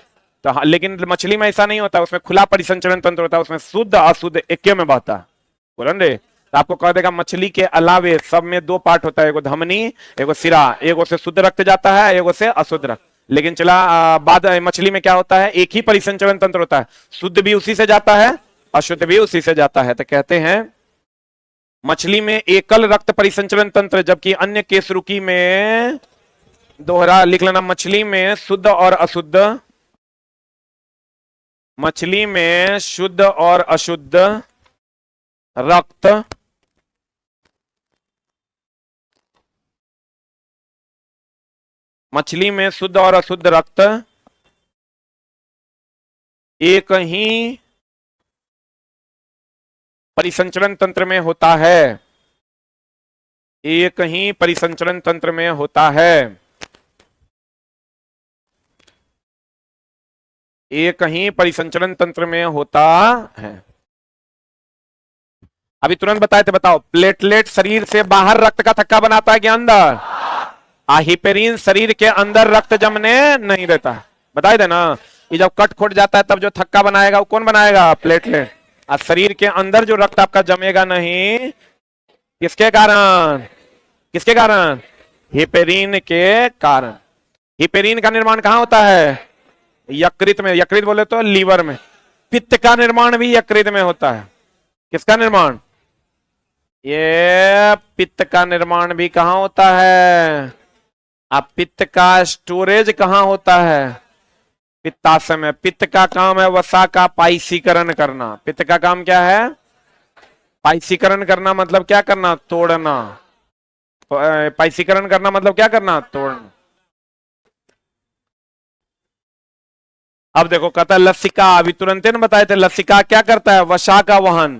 तो लेकिन मछली में ऐसा नहीं होता, उसमें खुला परिसंचरण तंत्र होता है, उसमें शुद्ध अशुद्ध एक में बहता है। बोलो ना रे। तो आपको कह देगा मछली के अलावे सब में दो पार्ट होता है, एगो धमनी एगो सिरा, एगो से शुद्ध रक्त जाता है, एगो से अशुद्ध रक्त। लेकिन चला बाद मछली में क्या होता है? एक ही परिसंचरण तंत्र होता है, शुद्ध भी उसी से जाता है, अशुद्ध भी उसी से जाता है। तो कहते हैं मछली में एकल रक्त परिसंचरण तंत्र, जबकि अन्य केसरुकी में दोहरा। लिख लेना, मछली में शुद्ध और अशुद्ध, मछली में शुद्ध और अशुद्ध रक्त मछली में शुद्ध और अशुद्ध रक्त एक ही परिसंचरण तंत्र में होता है, एक ही परिसंचरण तंत्र में होता है, एक ही परिसंचरण तंत्र में होता है। अभी तुरंत बताए थे, बताओ। प्लेटलेट शरीर से बाहर रक्त का थक्का बनाता है कि अंदर? हिपेरिन शरीर के अंदर रक्त जमने नहीं देता। बताए थे ना, ये जब कट खोट जाता है तब जो थक्का बनाएगा वो कौन बनाएगा? प्लेटलेट। और शरीर के अंदर जो रक्त आपका जमेगा नहीं, किसके कारण? किसके कारण? हिपेरिन के कारण। हिपेरिन का निर्माण कहां होता है? यकृत में। यकृत बोले तो लीवर में। पित्त का निर्माण भी यकृत में होता है। किसका निर्माण? ये पित्त का निर्माण भी कहां होता है? अब पित्त का स्टोरेज कहां होता है? पित्ताशय में। पित्त का काम है वसा का पाइसीकरण करना। पित्त का काम क्या है? पाइसीकरण करना मतलब क्या करना? तोड़ना। पाइसीकरण करना मतलब क्या करना? तोड़ना। अब देखो, कहता है लसिका। अभी तुरंत ने बताए थे, लसिका क्या करता है? वसा का वहन,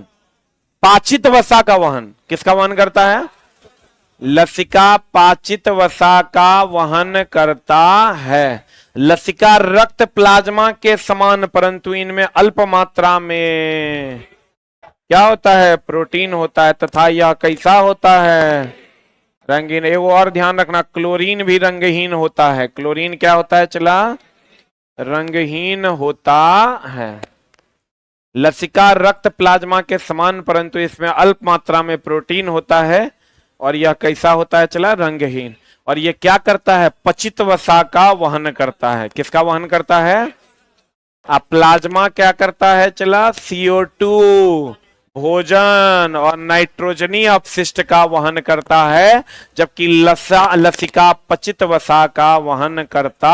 पाचित वसा का वहन। किसका वहन करता है? लसिका पाचित वसा का वहन करता है। लसिका रक्त प्लाज्मा के समान, परंतु इनमें अल्प मात्रा में क्या होता है? प्रोटीन होता है। तथा यह कैसा होता है? रंगीन। एगो और ध्यान रखना, क्लोरीन भी रंगहीन होता है। क्लोरीन क्या होता है? चला रंगहीन होता है। लसिका रक्त प्लाज्मा के समान, परंतु इसमें अल्प मात्रा में प्रोटीन होता है। और यह कैसा होता है? चला रंगहीन। और यह क्या करता है? पचित वसा का वहन करता है। किसका वहन करता है? प्लाज्मा क्या करता है? चला CO2 भोजन और नाइट्रोजनी अपशिष्ट का वहन करता है, जबकि लसिका पचित वसा का वहन करता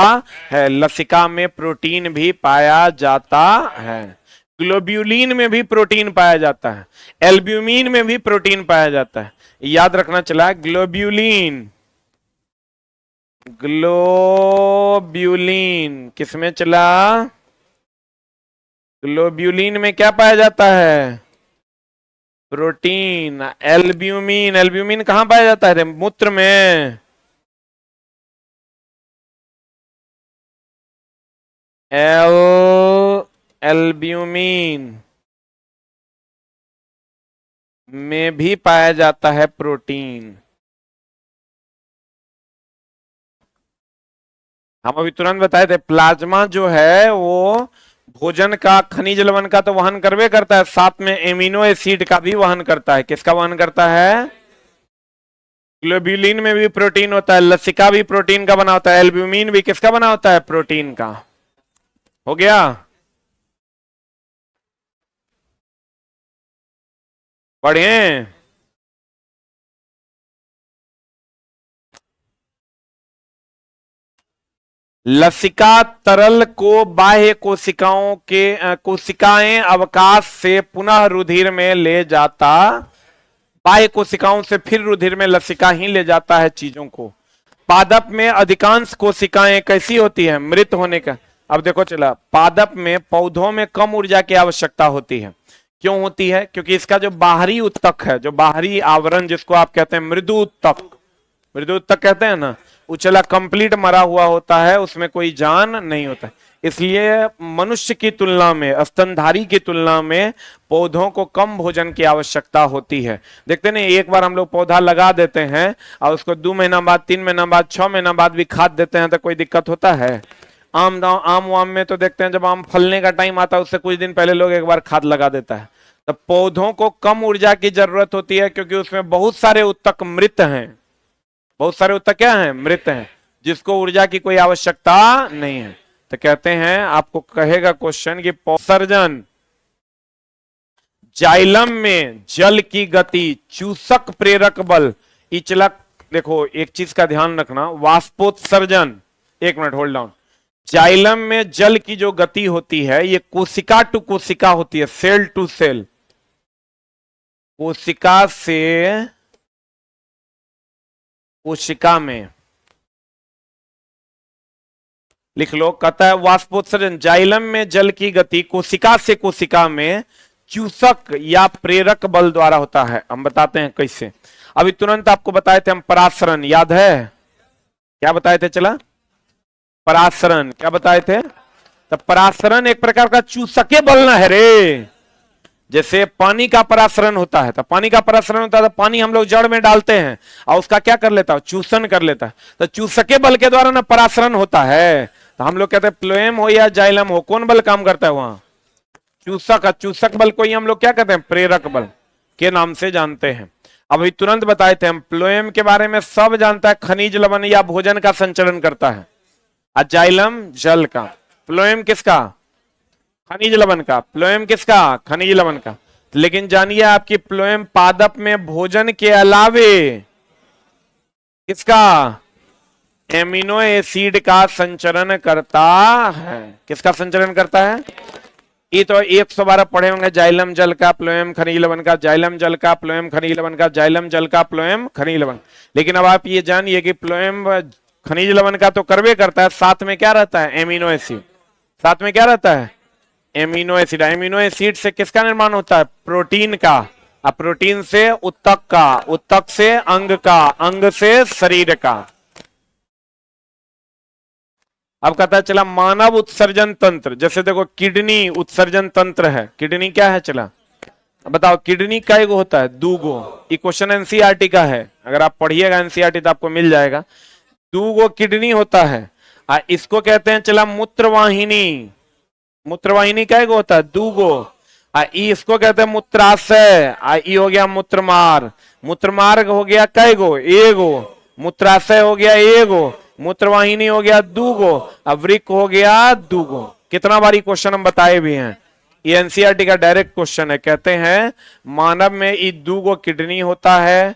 है। लसिका में प्रोटीन भी पाया जाता है। ग्लोब्यूलिन में भी प्रोटीन पाया जाता है। एल्ब्यूमिन में भी प्रोटीन पाया जाता है। याद रखना चला, ग्लोब्यूलिन, ग्लोब्यूलिन किसमें? चला ग्लोब्यूलिन में क्या पाया जाता है? प्रोटीन। एल्ब्यूमिन, एल्ब्यूमिन कहां पाया जाता है? मूत्र में। एल्ब्यूमिन में भी पाया जाता है प्रोटीन। हम अभी तुरंत बताए थे, प्लाज्मा जो है वो भोजन का, खनिज लवण का तो वहन करवे करता है, साथ में एमिनो एसिड का भी वहन करता है। किसका वहन करता है? ग्लोब्यूलिन में भी प्रोटीन होता है। लसिका भी प्रोटीन का बना होता है। एल्ब्यूमिन भी किसका बना होता है? प्रोटीन का। हो गया? पढ़ें। लसिका तरल को बाह्य कोशिकाएं अवकाश से पुनः रुधिर में ले जाता, बाह्य कोशिकाओं से फिर रुधिर में लसिका ही ले जाता है चीजों को। पादप में अधिकांश कोशिकाएं कैसी होती है? मृत होने का। अब देखो चला, पादप में पौधों में कम ऊर्जा की आवश्यकता होती है। क्यों होती है? क्योंकि इसका जो बाहरी उत्तक है, जो बाहरी आवरण जिसको आप कहते हैं मृदु उत्तक, मृदु उत्तक कहते हैं ना, उचला कंप्लीट मरा हुआ होता है, उसमें कोई जान नहीं होता है। इसलिए मनुष्य की तुलना में, स्तनधारी की तुलना में पौधों को कम भोजन की आवश्यकता होती है। देखते नहीं, एक बार हम लोग पौधा लगा देते हैं और उसको 2 महीना बाद, 3 महीना बाद, 6 महीना बाद भी खाद देते हैं तो कोई दिक्कत होता है? आम वाम में तो देखते हैं जब आम फलने का टाइम आता है उससे कुछ दिन पहले लोग एक बार खाद लगा देता है। तो पौधों को कम ऊर्जा की जरूरत होती है क्योंकि उसमें बहुत सारे उत्तक मृत हैं। बहुत सारे उत्तक क्या हैं? मृत हैं, जिसको ऊर्जा की कोई आवश्यकता नहीं है। तो कहते हैं, आपको कहेगा क्वेश्चन कि सर्जन जाइलम में जल की गति, चूसक प्रेरक बल, इचलक। देखो एक चीज का ध्यान रखना, वाष्पोत्सर्जन, एक मिनट होल्ड डाउन। जाइलम में जल की जो गति होती है ये कोशिका टू कोशिका होती है, सेल टू सेल, कोशिका से कोशिका में। लिख लो, कहता है वाष्पोत्सर्जन, जाइलम में जल की गति कोशिका से कोशिका में चूसक या प्रेरक बल द्वारा होता है। हम बताते हैं कैसे। अभी तुरंत आपको बताए थे हम परासरण, याद है? क्या बताए थे? चला, परासरण क्या बताए थे? तो परासरण एक प्रकार का चूसके बल ना है रे। जैसे पानी का परासरण होता है, तो पानी का परासरण होता है तो पानी हम लोग जड़ में डालते हैं और उसका क्या कर लेता है? चूसन कर लेता है। तो चूसके बल के द्वारा ना परासरण होता है। तो हम लोग कहते हैं प्लोएम हो या जाइलम हो, कौन बल काम करता है वहां? चूसक। चूसक बल को ही हम लोग क्या कहते हैं? प्रेरक बल के नाम से जानते हैं। अभी तुरंत बताए थे हम, प्लोएम के बारे में सब जानता है, खनिज लवण या भोजन का संचरण करता है। जाइलम जल का, प्लोएम किसका? खनिज लवण का। प्लोएम किसका? खनिज लवण का। लेकिन जानिए आपकी प्लोएम पादप में भोजन के अलावे किसका? एमिनो एसिड का संचरण करता है। किसका संचरण करता है? ये तो 112 पढ़े होंगे, जाइलम जल का, प्लोएम खनिज लवण का, जाइलम जल का, प्लोएम खनिज लवण का, जाइलम जल का, प्लोएम खनिज लवण। लेकिन अब आप ये जानिए कि प्लोएम खनिज लवण का तो करवे करता है, साथ में क्या रहता है? Amino acid. साथ में क्या रहता है? Amino acid. एमिनो एसिड से किसका निर्माण होता है? प्रोटीन का। अब प्रोटीन से उत्तक का, उत्तक से अंग का, अंग से शरीर का। अब कहता है चला मानव उत्सर्जन तंत्र, जैसे देखो किडनी उत्सर्जन तंत्र है। किडनी क्या है? चला बताओ, किडनी का एगो होता है? 2 गो। ये क्वेश्चन एनसीईआरटी का है, अगर आप पढ़िएगा एनसीईआरटी तो आपको मिल जाएगा। 2 गो किडनी होता है। इसको कहते हैं चला मूत्रवाहिनी। मूत्रवाहिनी का एगो होता है? 2 गो। इसको कहते हैं मूत्राशय। ई हो गया मूत्रमार्ग। मूत्रमार्ग हो गया कै गो? एगो। मूत्राशय हो गया एगो। मूत्रवाहिनी हो गया 2 गो। वृक्क हो गया 2 गो। कितना बारी क्वेश्चन हम बताए भी हैं, ये एनसीईआरटी का डायरेक्ट क्वेश्चन है। कहते हैं मानव में ये 2 गो किडनी होता है,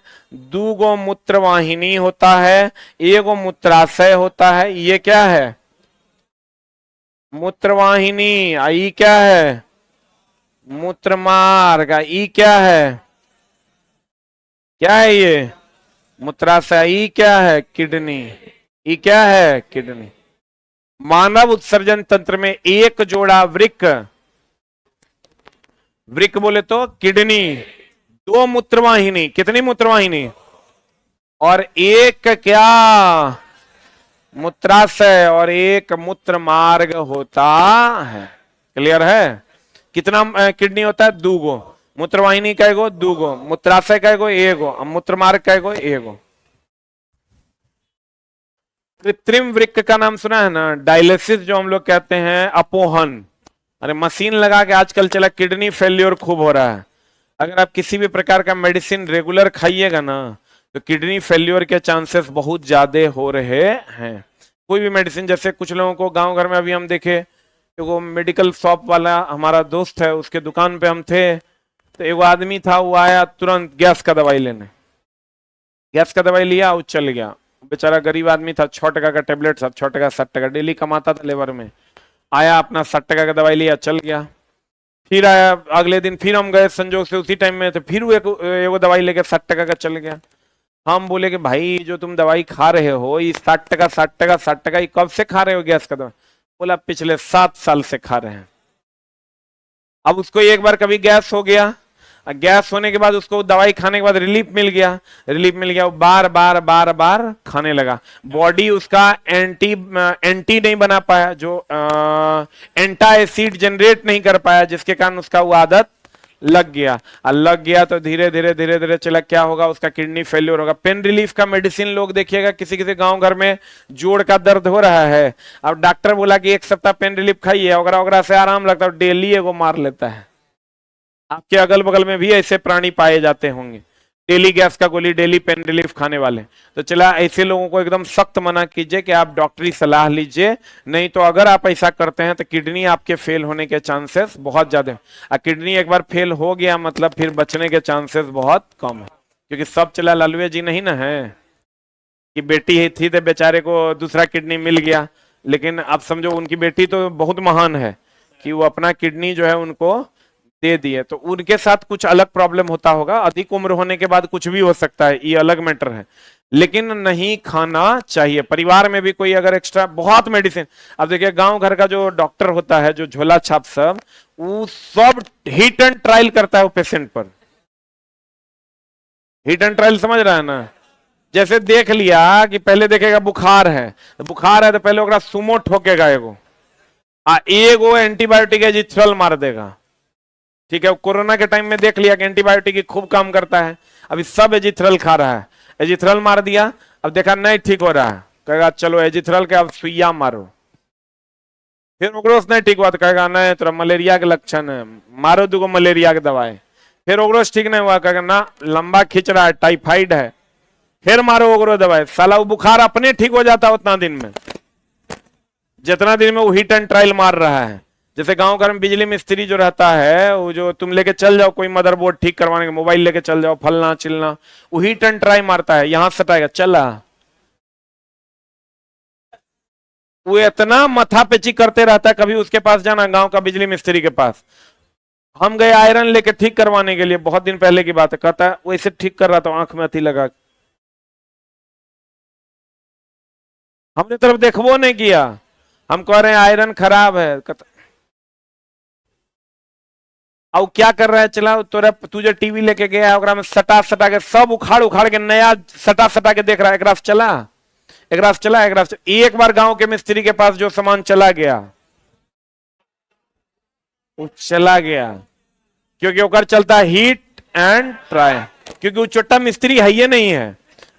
2 गो मूत्रवाहिनी होता है, एगो मूत्राशय होता है। ये क्या है? मूत्रवाहिनी। ई क्या है? मूत्रमार्ग। ई क्या है? क्या है ये? मूत्राशय। ई क्या है? किडनी। ई क्या है? किडनी। मानव उत्सर्जन तंत्र में एक जोड़ा वृक्क, वृक्क बोले तो किडनी, 2 मूत्रवाहिनी। कितनी मूत्रवाहिनी? और एक क्या? मूत्राशय और एक मूत्र मार्ग होता है। क्लियर है? कितना किडनी होता है? 2 गो। मूत्रवाहिनी का एगो? 2 गो। मूत्राशय का एगो? एगो। मूत्र मार्ग का एगो? एगो। कृत्रिम वृक्क का नाम सुना है ना? डायलिसिस जो हम लोग कहते हैं, अपोहन। अरे मशीन लगा के आजकल चला, किडनी फेल्योर खूब हो रहा है। अगर आप किसी भी प्रकार का मेडिसिन रेगुलर खाइएगा ना तो किडनी फेल्योर के चांसेस बहुत ज्यादा हो रहे हैं। कोई भी मेडिसिन, जैसे कुछ लोगों को गांव घर में अभी हम देखे, वो मेडिकल शॉप वाला हमारा दोस्त है, उसके दुकान पे हम थे, तो एक आदमी था, वो आया तुरंत गैस का दवाई लेने। गैस का दवाई लिया, वो चल गया। बेचारा गरीब आदमी था, 6 टका का टेबलेट था, 6 टका 7 टका डेली कमाता था लेबर में। आया, अपना 7 टका का दवाई लिया, चल गया। फिर आया अगले दिन, फिर हम गए संजोग से उसी टाइम में, तो फिर वो दवाई लेके 7 टका का चल गया। हम बोले कि भाई जो तुम दवाई खा रहे हो, ये 60 टका 60 टका 60 टका, ये कब से खा रहे हो गैस का दवाई? बोला पिछले 7 साल से खा रहे हैं। अब उसको एक बार कभी गैस हो गया, गैस होने के बाद उसको दवाई खाने के बाद रिलीफ मिल गया, वो बार बार बार बार खाने लगा। बॉडी उसका एंटी नहीं बना पाया, जो एंटा एसिड जनरेट नहीं कर पाया, जिसके कारण उसका वो आदत लग गया। और लग गया तो धीरे धीरे धीरे धीरे चला क्या होगा, उसका किडनी फेल्योर होगा। पेन रिलीफ का मेडिसिन लोग देखिएगा, किसी किसी गांव घर में जोड़ का दर्द हो रहा है, अब डॉक्टर बोला कि 1 सप्ताह पेन रिलीफ खाइए, ओगरा ओगरा से आराम लगता है, डेली एगो मार लेता है। आपके अगल बगल में भी ऐसे प्राणी पाए जाते होंगे, डेली गैस का गोली, डेली पेन रिलीफ खाने वाले। तो चला ऐसे लोगों को एकदम सख्त मना कीजिए कि आप डॉक्टरी सलाह लीजिए, नहीं तो अगर आप ऐसा करते हैं तो किडनी आपके फेल होने के चांसेस बहुत ज्यादा है। किडनी एक बार फेल हो गया मतलब फिर बचने के चांसेस बहुत कम है, क्योंकि सब चला लालू जी नहीं ना है कि बेटी ही थी तो बेचारे को दूसरा किडनी मिल गया। लेकिन आप समझो उनकी बेटी तो बहुत महान है कि वो अपना किडनी जो है उनको दे दिए, तो उनके साथ कुछ अलग प्रॉब्लम होता होगा, अधिक उम्र होने के बाद कुछ भी हो सकता है, ये अलग मैटर है। लेकिन नहीं खाना चाहिए। परिवार में भी कोई अगर एक्स्ट्रा बहुत मेडिसिन, अब देखिए गांव घर का जो डॉक्टर होता है, जो झोला छाप सब, वो सब हिट एंड ट्रायल करता है वो पेशेंट पर। हिट एंड ट्रायल समझ रहा है ना, जैसे देख लिया कि पहले देखेगा बुखार है, तो पहले ओकरा सुमो ठोकेगा एगो एंटीबायोटिक एजिथ्रल मार देगा, ठीक है। कोरोना के टाइम में देख लिया कि एंटीबायोटिक खूब काम करता है, अभी सब एजिथ्रल खा रहा है, एजिथ्रल मार दिया, अब देखा नहीं ठीक हो रहा है, कहेगा चलो एजिथ्रल के अब सुइया मारो। फिर ओग्रोस नहीं ठीक हुआ तो कहेगा नहीं तोरा मलेरिया के लक्षण है, मारो 2 मलेरिया के दवाई। फिर ओग्रोस ठीक नहीं हुआ, कहेगा ना लंबा खींच रहा है, टाइफाइड है, फिर मारो ओग्रो दवाई। साला वो बुखार अपने ठीक हो जाता उतना दिन में, जितना दिन में वो हिट एंड ट्रायल मार रहा है। जैसे गांव घर में बिजली मिस्त्री जो रहता है, वो जो तुम लेके चल जाओ कोई मदरबोर्ड ठीक करवाने के, मोबाइल लेके चल जाओ, फलना चिलना, वो हिट एंड ट्राई मारता है, यहां सटाएगा चला, वो इतना माथा पेची करते रहता है। कभी उसके पास जाना, गांव का बिजली मिस्त्री के पास हम गए आयरन लेके ठीक करवाने के लिए, बहुत दिन पहले की बात है, कहता है वैसे ठीक कर रहा था, आंख में अति लगा, हमने तरफ देखबो नहीं किया, हम कह रहे हैं आयरन खराब है, अब क्या कर रहा है, चला तोरा तू जो टीवी लेके गया है में सटा सटा के सब उखाड़ उखाड़ के नया सटा सटा के देख रहा है, एक रास चला एक रास चला एक रास। एक बार गांव के मिस्त्री के पास जो सामान चला गया वो चला गया, क्योंकि ओकर चलता है हिट एंड ट्राई, क्योंकि वो छोटा मिस्त्री है ये नहीं है,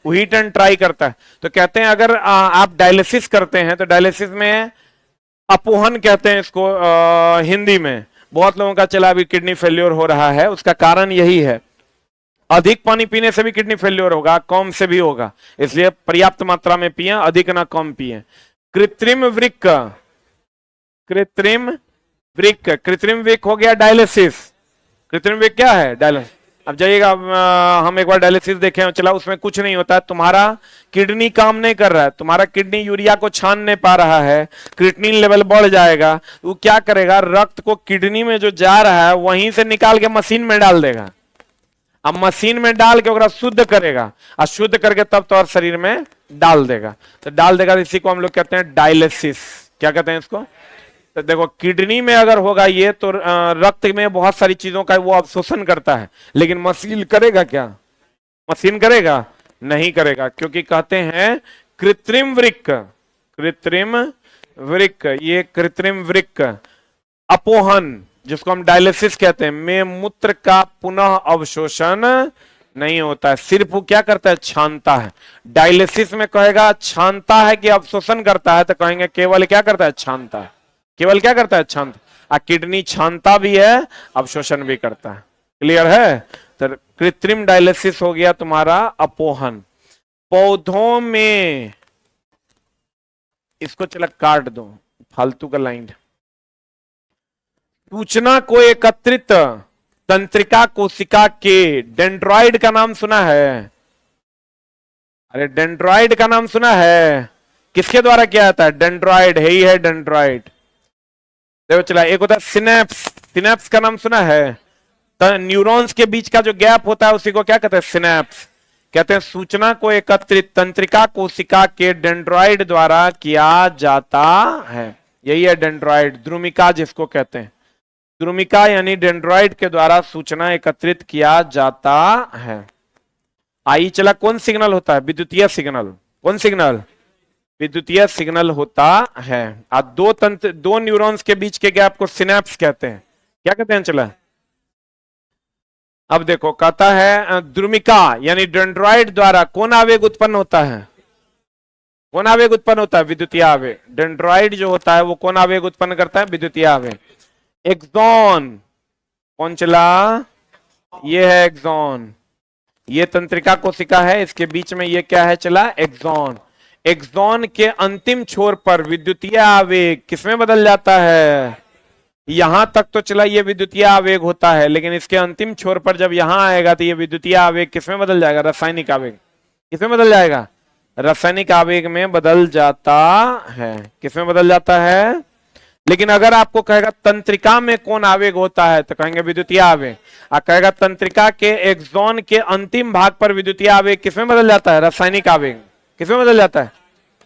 वो हिट एंड ट्राई करता है। तो कहते हैं अगर आप डायलिसिस करते हैं तो डायलिसिस में अपोहन कहते हैं इसको हिंदी में। बहुत लोगों का चला अभी किडनी फेल्योर हो रहा है, उसका कारण यही है, अधिक पानी पीने से भी किडनी फेल्योर होगा, कम से भी होगा, इसलिए पर्याप्त मात्रा में पिए, अधिक ना कम पिए। कृत्रिम वृक्क, कृत्रिम वृक्क, कृत्रिम वृक्क हो गया डायलिसिस। कृत्रिम वृक्क क्या है? डायलिसिस। अब जाइएगा, हम एक बार डायलिसिस देखे, चला उसमें कुछ नहीं होता है, तुम्हारा किडनी काम नहीं कर रहा है, तुम्हारा किडनी यूरिया को छान नहीं पा रहा है, क्रिएटिनिन लेवल बढ़ जाएगा, वो क्या करेगा, रक्त को किडनी में जो जा रहा है वहीं से निकाल के मशीन में डाल देगा। अब मशीन में डाल के ओकरा शुद्ध करेगा, और शुद्ध करके तब तो और शरीर में डाल देगा, तो डाल देगा, इसी को हम लोग कहते हैं डायलिसिस। क्या कहते हैं इसको? तो देखो किडनी में अगर होगा ये तो रक्त में बहुत सारी चीजों का वो अवशोषण करता है, लेकिन मशीन करेगा क्या? मशीन करेगा? नहीं करेगा, क्योंकि कहते हैं कृत्रिम वृक्क, कृत्रिम वृक्क, ये कृत्रिम वृक्क अपोहन जिसको हम डायलिसिस कहते हैं, में मूत्र का पुनः अवशोषण नहीं होता है, सिर्फ वो क्या करता है, छानता है। डायलिसिस में कहेगा छानता है कि अवशोषण करता है, तो कहेंगे केवल क्या करता है, छानता है। केवल क्या करता है, छानता। किडनी छानता भी है, अवशोषण भी करता है। क्लियर है? तो कृत्रिम डायलिसिस हो गया तुम्हारा अपोहन। पौधों में, इसको चला काट दो, फालतू का लाइन। सूचना को एकत्रित तंत्रिका कोशिका के, डेंड्रॉइड का नाम सुना है? अरे डेंड्रॉइड का नाम सुना है? किसके द्वारा किया जाता है? डेंड्रॉइड है ही है, डेंड्रॉइड। देखो चला, एक होता है सिनेप्स, सिनेप्स का नाम सुना है? तो न्यूरॉन्स के बीच का जो गैप होता है उसी को क्या कहते हैं, सिनेप्स कहते हैं। सूचना को एकत्रित तंत्रिका कोशिका के डेंड्रॉइड द्वारा किया जाता है। यही है डेंड्रॉइड, द्रुमिका जिसको कहते हैं। द्रुमिका यानी डेंड्रॉइड के द्वारा सूचना एकत्रित किया जाता है। आई चला, कौन सिग्नल होता है? विद्युतीय सिग्नल। कौन सिग्नल? विद्युतीय सिग्नल होता है। अब दो न्यूरॉन्स के बीच के गैप को सिनेप्स कहते हैं। क्या कहते हैं चला? अब देखो, कहता है द्रुमिका यानी डेंड्रॉइड द्वारा कौन आवेग उत्पन्न होता है? कौन आवेग उत्पन्न होता है? विद्युतीय आवेग। डेंड्रॉइड जो होता है वो कौन आवेग उत्पन्न करता है? विद्युतीय आवेग। एक्सॉन कौन चला? ये है एक्सॉन। ये तंत्रिका कोशिका है, इसके बीच में ये क्या है चला? एक्सॉन। एक्सॉन के अंतिम छोर पर विद्युतीय आवेग किसमें बदल जाता है? यहां तक तो चला ये विद्युतीय आवेग होता है, लेकिन इसके अंतिम छोर पर जब यहां आएगा तो ये विद्युतीय आवेग किसमें बदल जाएगा? रासायनिक आवेग। किसमें बदल जाएगा? रासायनिक आवेग में बदल जाता है। किसमें बदल जाता है? लेकिन अगर आपको कहेगा तंत्रिका में कौन आवेग होता है तो कहेंगे विद्युतीय आवेग। और कहेगा तंत्रिका के एक्सॉन के अंतिम भाग पर विद्युतीय आवेग किसमें बदल जाता है? रासायनिक आवेग। किसमें बदल जाता है?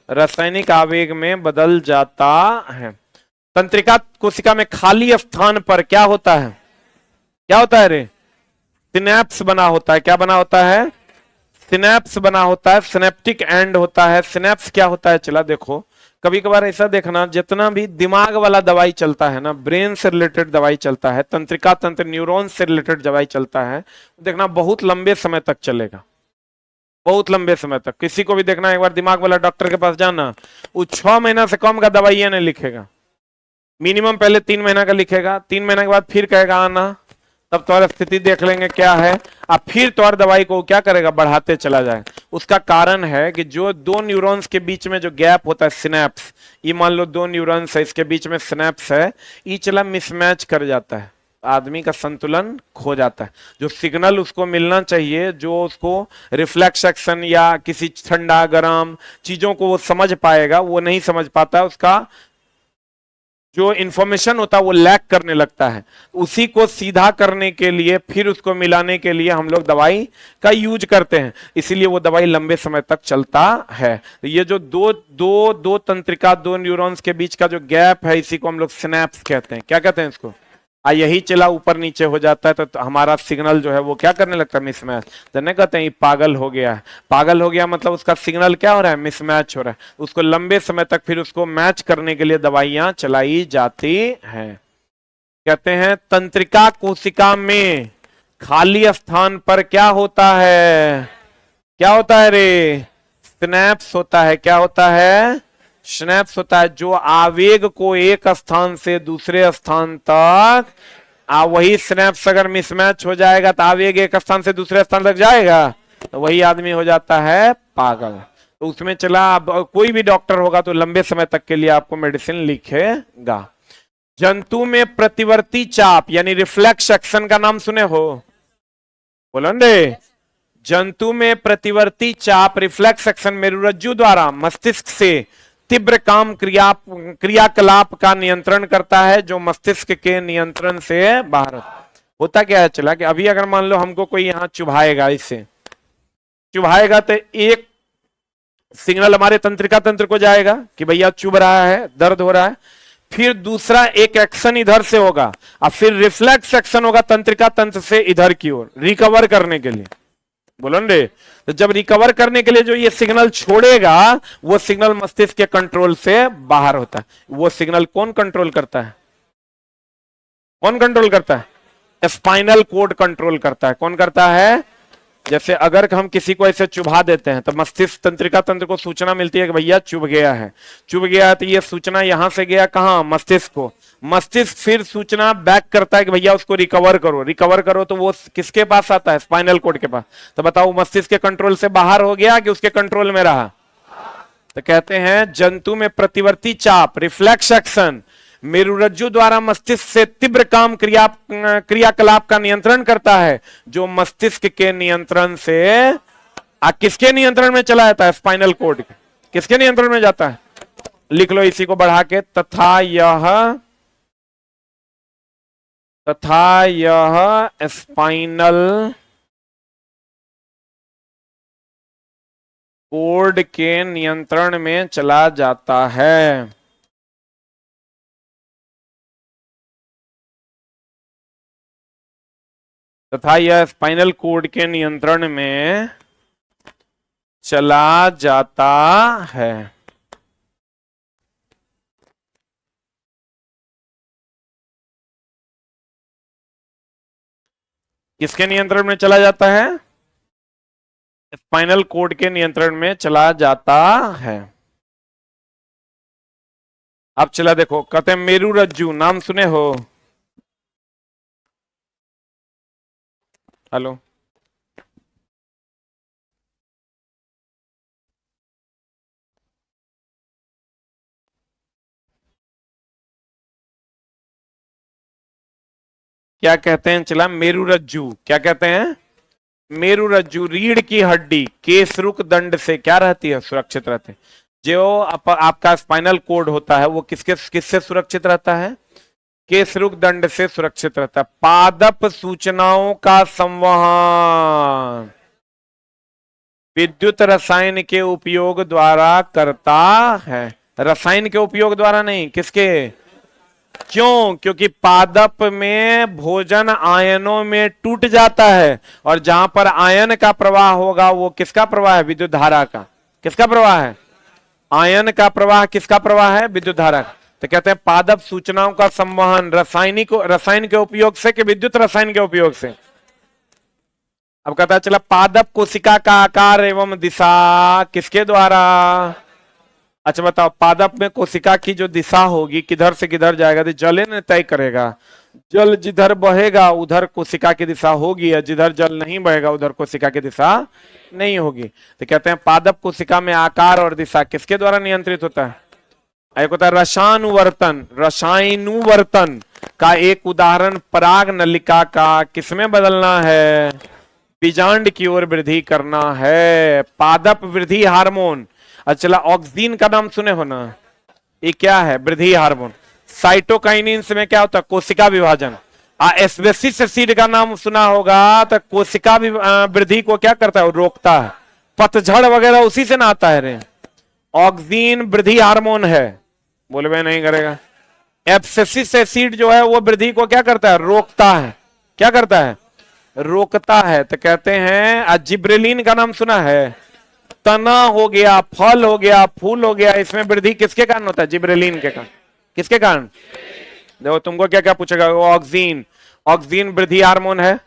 रासायनिक आवेग में बदल जाता है। तंत्रिका कोशिका में खाली स्थान पर क्या होता है? क्या होता है रे? सिनेप्स बना होता है। क्या बना होता है? सिनेप्स बना होता है। सिनेप्टिक एंड होता है। सिनेप्स क्या होता है चला देखो, कभी कभार ऐसा देखना, जितना भी दिमाग वाला दवाई चलता है ना, ब्रेन से रिलेटेड दवाई चलता है, तंत्रिका तंत्र न्यूरॉन से रिलेटेड दवाई चलता है, देखना बहुत लंबे समय तक चलेगा। बहुत लंबे समय तक। किसी को भी देखना, एक बार दिमाग वाला डॉक्टर के पास जाना, वो 6 महीना से कम का दवाई नहीं लिखेगा। मिनिमम पहले 3 महीना का लिखेगा, 3 महीना के बाद फिर कहेगा आना, तब तुम्हारा स्थिति देख लेंगे क्या है, अब फिर तुम्हारी दवाई को क्या करेगा? बढ़ाते चला जाएगा। उसका कारण है कि जो दो न्यूरॉन्स के बीच में जो गैप होता है, सिनेप्स, ये मान लो दो न्यूरॉन्स है, इसके बीच में सिनेप्स है, ये चला मिसमैच कर जाता है, आदमी का संतुलन खो जाता है। जो सिग्नल उसको मिलना चाहिए, जो उसको रिफ्लेक्स एक्शन या किसी ठंडा गर्म चीजों को वो समझ पाएगा, वो नहीं समझ पाता। उसका जो इंफॉर्मेशन होता है वो लैक करने लगता है। उसी को सीधा करने के लिए, फिर उसको मिलाने के लिए हम लोग दवाई का यूज करते हैं, इसीलिए वो दवाई लंबे समय तक चलता है। तो ये जो दो तंत्रिका, दो न्यूरॉन्स के बीच का जो गैप है, इसी को हम लोग सिनेप्स कहते हैं। क्या कहते हैं इसको? यही चला ऊपर नीचे हो जाता है तो हमारा सिग्नल जो है वो क्या करने लगता है? मिसमैच। तो नहीं कहते हैं पागल हो गया है। पागल हो गया मतलब उसका सिग्नल क्या हो रहा है? मिसमैच हो रहा है। उसको लंबे समय तक फिर उसको मैच करने के लिए दवाइयां चलाई जाती हैं। कहते हैं तंत्रिका कोशिका में खाली स्थान पर क्या होता है? क्या होता है रे? सिनेप्स होता है। क्या होता है? स्नैप्स होता है। जो आवेग को एक स्थान से दूसरे स्थान तक, वही स्नैप्स अगर मिसमैच हो जाएगा तो आवेग एक स्थान से दूसरे स्थान तक जाएगा, तो वही आदमी हो जाता है पागल। तो उसमें चला, कोई भी डॉक्टर होगा तो लंबे समय तक के लिए आपको मेडिसिन लिखेगा। जंतु में प्रतिवर्ती चाप यानी रिफ्लेक्स एक्शन का नाम सुने हो? बोलो रे। जंतु में प्रतिवर्ती चाप रिफ्लेक्स एक्शन मेरुरज्जु द्वारा मस्तिष्क से तीव्र काम क्रियाकलाप का नियंत्रण करता है, जो मस्तिष्क के नियंत्रण से बाहर होता। क्या है चला कि अभी अगर मान लो हमको कोई यहां चुभाएगा, इससे चुभाएगा तो एक सिग्नल हमारे तंत्रिका तंत्र को जाएगा कि भैया चुभ रहा है, दर्द हो रहा है। फिर दूसरा एक एक्शन इधर से होगा, और फिर रिफ्लेक्स एक्शन होगा तंत्रिका तंत्र से इधर की ओर रिकवर करने के लिए। बोलो रे। तो जब रिकवर करने के लिए जो ये सिग्नल छोड़ेगा, वो सिग्नल मस्तिष्क के कंट्रोल से बाहर होता है। वो सिग्नल कौन कंट्रोल करता है? कौन कंट्रोल करता है? स्पाइनल कोड कंट्रोल करता है। कौन करता है? जैसे अगर हम किसी को ऐसे चुभा देते हैं तो मस्तिष्क तंत्रिका तंत्र को सूचना मिलती है कि भैया चुभ गया है। चुभ गया है तो ये सूचना यहां से गया कहां? मस्तिष्क को। मस्तिष्क फिर सूचना बैक करता है कि भैया उसको रिकवर करो। रिकवर करो तो वो किसके पास आता है? स्पाइनल कोड के पास। तो बताओ मस्तिष्क के कंट्रोल से बाहर हो गया कि उसके कंट्रोल में रहा? तो कहते हैं जंतु में प्रतिवर्ती चाप रिफ्लेक्स एक्शन मेरुरज्जु द्वारा मस्तिष्क से तीव्र काम क्रियाकलाप का नियंत्रण करता है, जो मस्तिष्क के नियंत्रण से किसके नियंत्रण में चला जाता है? Spinal cord. किसके नियंत्रण में जाता है? लिख लो इसी को बढ़ा के, तथा यह स्पाइनल कोड के नियंत्रण में चला जाता है। तथा यह स्पाइनल कोड के नियंत्रण में चला जाता है। किसके नियंत्रण में चला जाता है? स्पाइनल कोड के नियंत्रण में चला जाता है। अब चला देखो, कहते हैं मेरू रज्जू, नाम सुने हो? हेलो, क्या कहते हैं? चला मेरू रज्जू, क्या कहते हैं? मेरू रज्जू रीढ़ की हड्डी केसरुक दंड से क्या रहती है? सुरक्षित रहती है। जो आपका स्पाइनल कोड होता है वो किससे सुरक्षित रहता है? केसरुक दंड से सुरक्षित रहता है। पादप सूचनाओं का संवहन विद्युत रसायन के उपयोग द्वारा करता है। रसायन के उपयोग द्वारा नहीं, किसके? क्यों? क्योंकि पादप में भोजन आयनों में टूट जाता है, और जहां पर आयन का प्रवाह होगा वो किसका प्रवाह है? विद्युत धारा का। किसका प्रवाह है? आयन का प्रवाह। किसका प्रवाह है? विद्युत धारा का। तो कहते हैं पादप सूचनाओं का संवहन रसायन के उपयोग से कि विद्युत रसायन के उपयोग से? अब कहता है चला पादप कोशिका का आकार एवं दिशा किसके द्वारा? अच्छा बताओ, पादप में कोशिका की जो दिशा होगी किधर से किधर जाएगा? तो जल ने तय करेगा। जल जिधर बहेगा उधर कोशिका की दिशा होगी, या जिधर जल नहीं बहेगा उधर कोशिका की दिशा नहीं होगी। तो कहते हैं पादप कोशिका में आकार और दिशा किसके द्वारा नियंत्रित होता है? एक होता है रसानुवर्तन। रसायनुवर्तन का एक उदाहरण पराग नलिका का किसमें बदलना है? बीजांड की ओर वृद्धि करना है। पादप वृद्धि हार्मोन। अच्छा, ऑक्सीन का नाम सुने हो ना? ये क्या है? वृद्धि हार्मोन। साइटोकाइनिन में क्या होता है? कोशिका विभाजन। एस्बेसिस एसिड का नाम सुना होगा, तो कोशिका वृद्धि को क्या करता है? रोकता है। पतझड़ वगैरह उसी से ना आता है रे। ऑक्सीन वृद्धि हार्मोन है, बोलबे नहीं करेगा। एब्सिसिक एसिड जो है वो वृद्धि को क्या करता है? रोकता है। क्या करता है? रोकता है। तो कहते हैं जिब्रेलिन का नाम सुना है? तना हो गया, फल हो गया, फूल हो गया, इसमें वृद्धि किसके कारण होता है? जिब्रेलिन के कारण। किसके कारण? देखो तुमको क्या क्या पूछेगा। ऑक्सीन। ऑक्सीन वृद्धि हार्मोन है।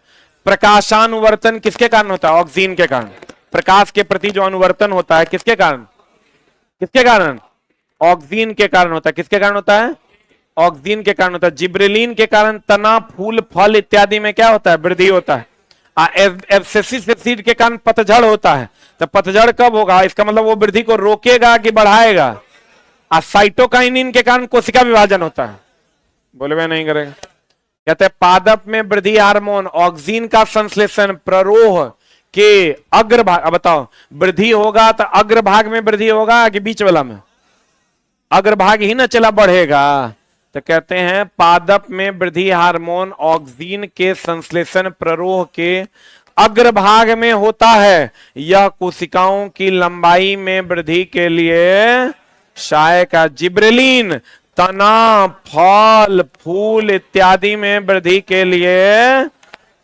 प्रकाशानुवर्तन किसके कारण होता है? ऑक्सीन के कारण। प्रकाश के प्रति जो अनुवर्तन होता है किसके कारण? किसके कारण? ऑक्सीन के कारण होता है। किसके कारण होता है? ऑक्सीन के कारण होता है। जिब्रेलिन के कारण तना, फूल, फल इत्यादि में क्या होता है? वृद्धि होता है। एब्सिसिक एसिड के कारण पतझड़ होता है। तो पतझड़ कब होगा? इसका मतलब वो वृद्धि को रोकेगा कि बढ़ाएगा? साइटोकाइनिन के कारण कोशिका विभाजन होता है। बोले मैं नहीं करेगा। कहते हैं पादप में वृद्धि हार्मोन ऑक्सीन का संश्लेषण प्ररोह के अग्रभाग। अब बताओ, वृद्धि होगा तो अग्रभाग में वृद्धि होगा कि बीच वाला में? अग्रभाग ही ना चला बढ़ेगा। तो कहते हैं पादप में वृद्धि हार्मोन ऑक्सीन के संश्लेषण प्ररोह के अग्रभाग में होता है। यह कोशिकाओं की लंबाई में वृद्धि के लिए सहायक है। जिब्रेलिन तना, फल, फूल इत्यादि में वृद्धि के लिए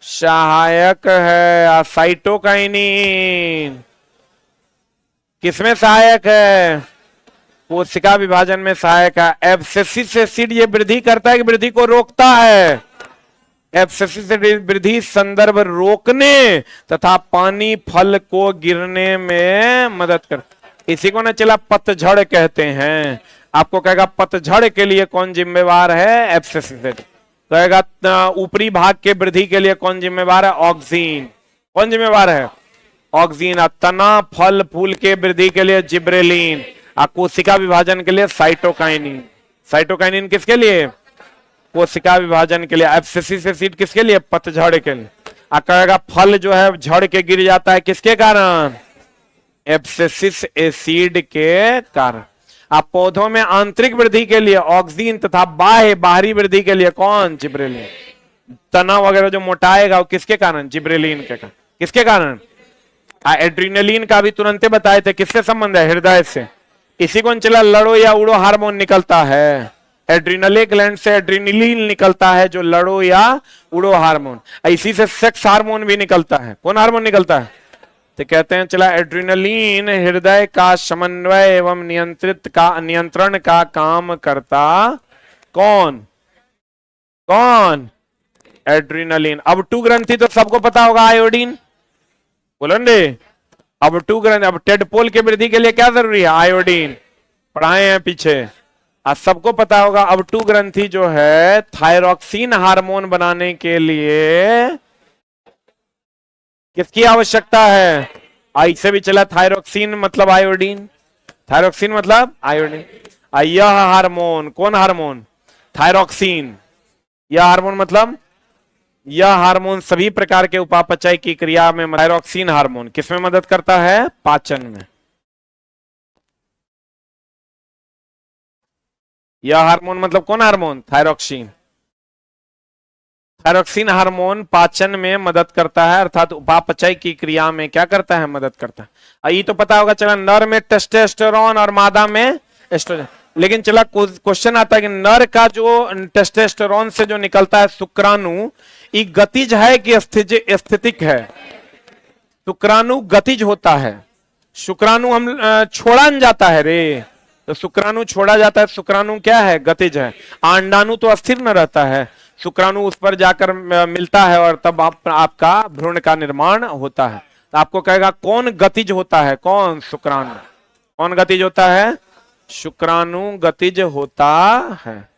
सहायक है। साइटोकाइनिन किसमें सहायक है? कोशिका विभाजन में सहायक है। एब्सिसिक एसिड ये वृद्धि करता है कि वृद्धि को रोकता है? एब्सिसिक वृद्धि संदर्भ रोकने तथा पानी फल को गिरने में मदद कर। इसी को ना चला पतझड़ कहते हैं। आपको कहेगा पतझड़ के लिए कौन जिम्मेवार है? Abscisic acid. कहेगा ऊपरी भाग के वृद्धि के लिए कौन जिम्मेवार है? ऑक्सीन। कौन जिम्मेवार है? ऑक्सीन। तना, फल, फूल के वृद्धि के लिए जिब्रेलिन। कोशिका विभाजन के लिए साइटोकाइनिन। साइटोकाइनिन किसके लिए? कोशिका विभाजन के लिए। एब्सिसिक एसिड किसके लिए? पतझड़ के लिए। कहेगा फल जो है झड़ के गिर जाता है किसके कारण? एब्सिसिक एसिड के कारण। पौधों में आंतरिक वृद्धि के लिए ऑक्सीन तथा बाहरी वृद्धि के लिए कौन? जिब्रेलिन। तना वगैरह जो मोटाएगा वो किसके कारण? जिब्रेलिन के कारण। किसके कारण? एड्रीनलिन का भी तुरंत बताए थे, किससे संबंध है? हृदय से। इसी को चला लड़ो या उड़ो हार्मोन निकलता है। एड्रिनले ग्लैंड से एड्रिनलिन निकलता है जो लड़ो या उड़ो हार्मोन, इसी से सेक्स हार्मोन भी निकलता है। कौन हार्मोन निकलता है? तो कहते हैं चला एड्रिनलिन हृदय का समन्वय एवं नियंत्रण का काम करता कौन? कौन? एड्रिनलिन। अब टू ग्रंथि तो सबको पता होगा, आयोडीन। बोलो रे। अब टू ग्रंथि, अब टेडपोल के वृद्धि के लिए क्या जरूरी है? आयोडीन। पढ़ाए हैं पीछे, आज सबको पता होगा। अब टू ग्रंथि जो है थायरॉक्सिन हार्मोन बनाने के लिए किसकी आवश्यकता है? आई से भी चला, थायरॉक्सिन मतलब आयोडीन, थायरॉक्सिन मतलब आयोडीन। यह हार्मोन, कौन हार्मोन? थायरॉक्सिन। यह हार्मोन मतलब, यह हार्मोन सभी प्रकार के उपापचय की क्रिया में, थायरॉक्सिन हार्मोन किसमें मदद करता है? पाचन में। यह हार्मोन मतलब कौन हार्मोन? थायरॉक्सिन। थायरॉक्सिन हार्मोन पाचन में मदद करता है, अर्थात उपापचय की क्रिया में क्या करता है? मदद करता है। ये तो पता होगा चला, नर में टेस्टोस्टेरोन और मादा में एस्ट्रोजन। लेकिन चला क्वेश्चन आता है कि नर का जो टेस्टोस्टेरोन से जो निकलता है शुक्राणु, ये गतिज है कि स्थितिक है? शुक्राणु गतिज होता है। शुक्राणु हम छोड़ा न जाता है रे, तो शुक्राणु छोड़ा जाता है। शुक्राणु क्या है? गतिज है। अंडाणु तो अस्थिर न रहता है, शुक्राणु उस पर जाकर मिलता है और तब आपका भ्रूण का निर्माण होता है। तो आपको कहेगा कौन गतिज होता है? कौन? शुक्राणु। कौन गतिज होता है? शुक्राणु गतिज होता है।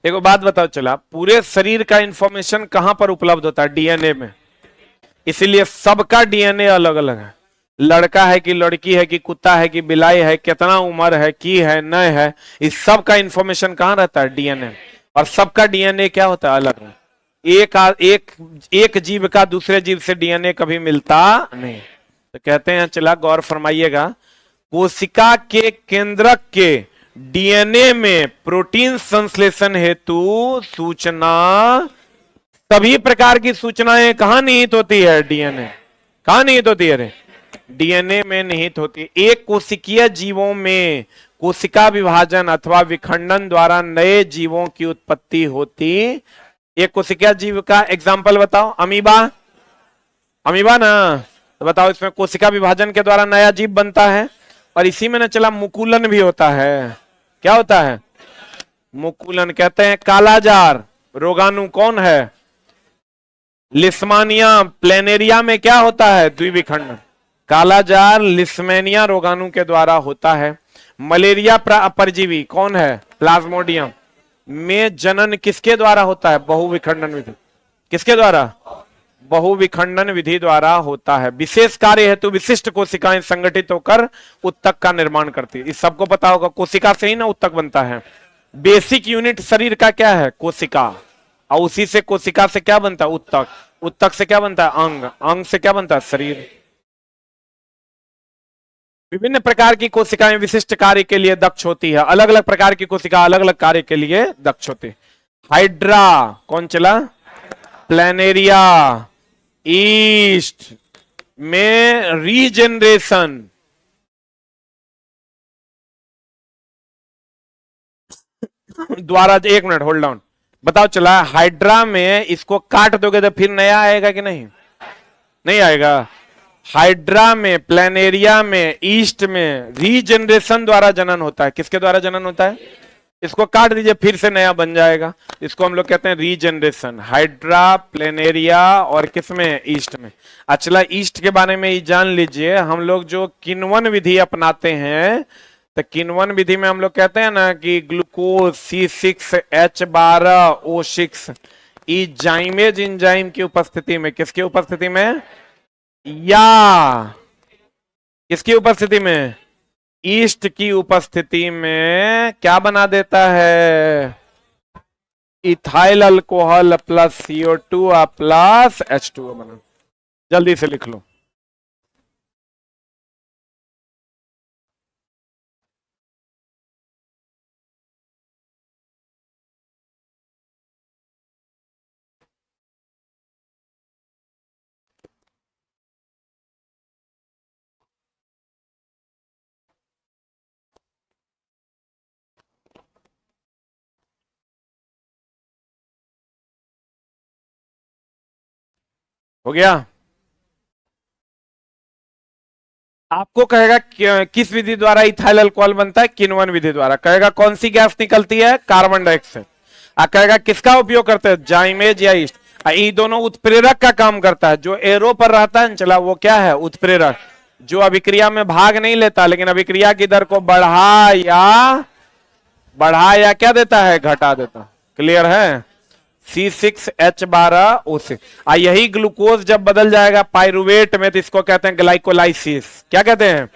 एक बात बताओ चला, पूरे शरीर का इंफॉर्मेशन कहां पर उपलब्ध होता है? डीएनए में। इसीलिए सबका डीएनए अलग अलग है। लड़का है कि लड़की है कि कुत्ता है कि बिलाई है, कितना उम्र है की है न है, इस सब का इंफॉर्मेशन कहां रहता है? डीएनए। और सबका डीएनए क्या होता है? अलग। एक जीव का दूसरे जीव से डीएनए कभी मिलता नहीं। तो कहते हैं चला गौर फरमाइएगा, कोशिका के केंद्रक के डीएनए में प्रोटीन संश्लेषण हेतु सूचना, सभी प्रकार की सूचनाएं कहां निहित होती है? डीएनए। कहां निहित होती है रे? डीएनए में निहित होती है। एक कोशिकीय जीवों में कोशिका विभाजन अथवा विखंडन द्वारा नए जीवों की उत्पत्ति होती। एक कोशिकीय जीव का एग्जाम्पल बताओ। अमीबा। अमीबा ना, तो बताओ इसमें कोशिका विभाजन के द्वारा नया जीव बनता है। और इसी में ना चला मुकुलन भी होता है। क्या होता है? मुकुलन। कहते हैं कालाजार रोगाणु कौन है? लिस्मानिया प्लेनेरिया में क्या होता है? द्विविखंडन। कालाजार लिस्मेनिया रोगाणु के द्वारा होता है। मलेरिया परजीवी कौन है? प्लाज्मोडियम में जनन किसके द्वारा होता है? बहुविखंडन विधि। किसके द्वारा? बहुविखंडन विधि द्वारा होता है। विशेष कार्य हेतु विशिष्ट कोशिकाएं संगठित होकर उत्तक का निर्माण करती है। इस सबको पता होगा, कोशिका से ही ना उत्तक बनता है। बेसिक यूनिट शरीर का क्या है? कोशिका। और उसी से कोशिका से क्या बनता है? उत्तक। उत्तक से क्या बनता है? अंग। अंग से क्या बनता है? शरीर। विभिन्न प्रकार की कोशिकाएं विशिष्ट कार्य के लिए दक्ष होती है। अलग अलग प्रकार की कोशिका अलग अलग कार्य के लिए दक्ष होती है। हाइड्रा कौन चला? प्लेनेरिया ईस्ट में रीजनरेशन, द्वारा, एक मिनट होल्ड डाउन, बताओ चला हाइड्रा में इसको काट दोगे तो फिर नया आएगा कि नहीं? नहीं आएगा। हाइड्रा में, प्लेनेरिया में, ईस्ट में रीजनरेशन द्वारा जनन होता है। किसके द्वारा जनन होता है? इसको काट दीजिए फिर से नया बन जाएगा। इसको हम लोग कहते हैं रीजनरेशन। हाइड्रा, प्लेनेरिया और किसमें? ईस्ट में। अच्छा, ईस्ट के बारे में ये जान लीजिए, हम लोग जो किण्वन विधि अपनाते हैं, तो किण्वन विधि में हम लोग कहते हैं ना कि ग्लूकोज C6H12O6 जाइमेज इंजाइम की उपस्थिति में, किसकी उपस्थिति में? या किसकी उपस्थिति में? ईस्ट की उपस्थिति में क्या बना देता है? Ethyl alcohol plus CO2 plus H2O बना। जल्दी से लिख लो। हो गया। आपको कहेगा किस विधि द्वारा इथाइल अल्कोहल बनता है, किण्वन विधि द्वारा। कहेगा कौन सी गैस निकलती है, कार्बन डाइऑक्साइड। कहेगा किसका उपयोग करते हैं, जाइमेज या ईस्ट। ये दोनों उत्प्रेरक का काम करता है। जो एरो पर रहता है चला वो क्या है, उत्प्रेरक। जो अभिक्रिया में भाग नहीं लेता लेकिन अभिक्रिया की दर को बढ़ा या क्या देता है, घटा देता। क्लियर है। C6H12O6। यही ग्लूकोज जब बदल जाएगा पायरुवेट में तो इसको कहते हैं ग्लाइकोलाइसिस। क्या कहते हैं।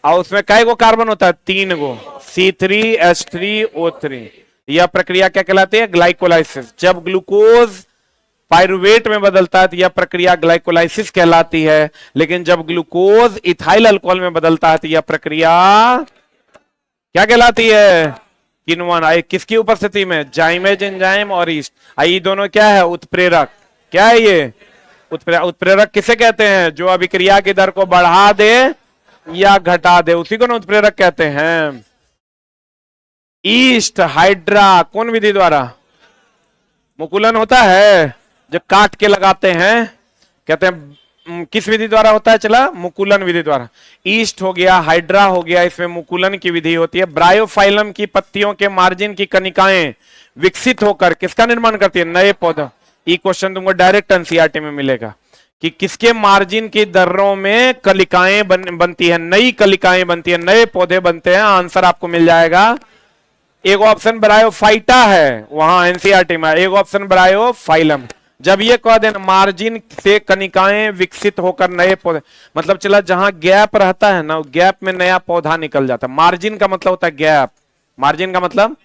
और उसमें कई गो कार्बन होता है, 3 गो, C3H3O3। यह प्रक्रिया क्या कहलाती है, ग्लाइकोलाइसिस। जब ग्लूकोज पायरुवेट में बदलता है तो यह प्रक्रिया ग्लाइकोलाइसिस कहलाती है। लेकिन जब ग्लूकोज इथाइल अल्कोहल में बदलता है तो यह प्रक्रिया क्या कहलाती है, किण्वन। किसकी उपस्थिति में, जाइमेज एंजाइम और ईस्ट। ये दोनों क्या है, उत्प्रेरक। क्या है ये, उत्प्रेरक किसे कहते हैं, जो अभिक्रिया की दर को बढ़ा दे या घटा दे, उसी को ना उत्प्रेरक कहते हैं। ईस्ट हाइड्रा कौन विधि द्वारा, मुकुलन होता है जो काट के लगाते हैं, कहते हैं किस विधि द्वारा होता है, चला मुकुलन विधि द्वारा। ईस्ट हो गया, हाइड्रा हो गया, इसमें मुकुलन की विधि होती है। ब्रायोफाइलम की पत्तियों के मार्जिन की कणिकाएं विकसित होकर किसका निर्माण करती है, नए पौधे। ये क्वेश्चन तुमको डायरेक्ट एनसीईआरटी में मिलेगा कि किसके मार्जिन की दर्रों में कलिकाएं बनती है, नई कलिकाएं बनती है, नए पौधे बनते हैं। आंसर आपको मिल जाएगा। एक ऑप्शन ब्रायोफाइटा है वहां एनसीईआरटी में, एक ऑप्शन ब्रायोफाइलम। जब ये कह देना मार्जिन से कनिकाएं विकसित होकर नए पौधे, मतलब चला जहां गैप रहता है ना, गैप में नया पौधा निकल जाता है। मार्जिन का मतलब होता है गैप, मार्जिन का मतलब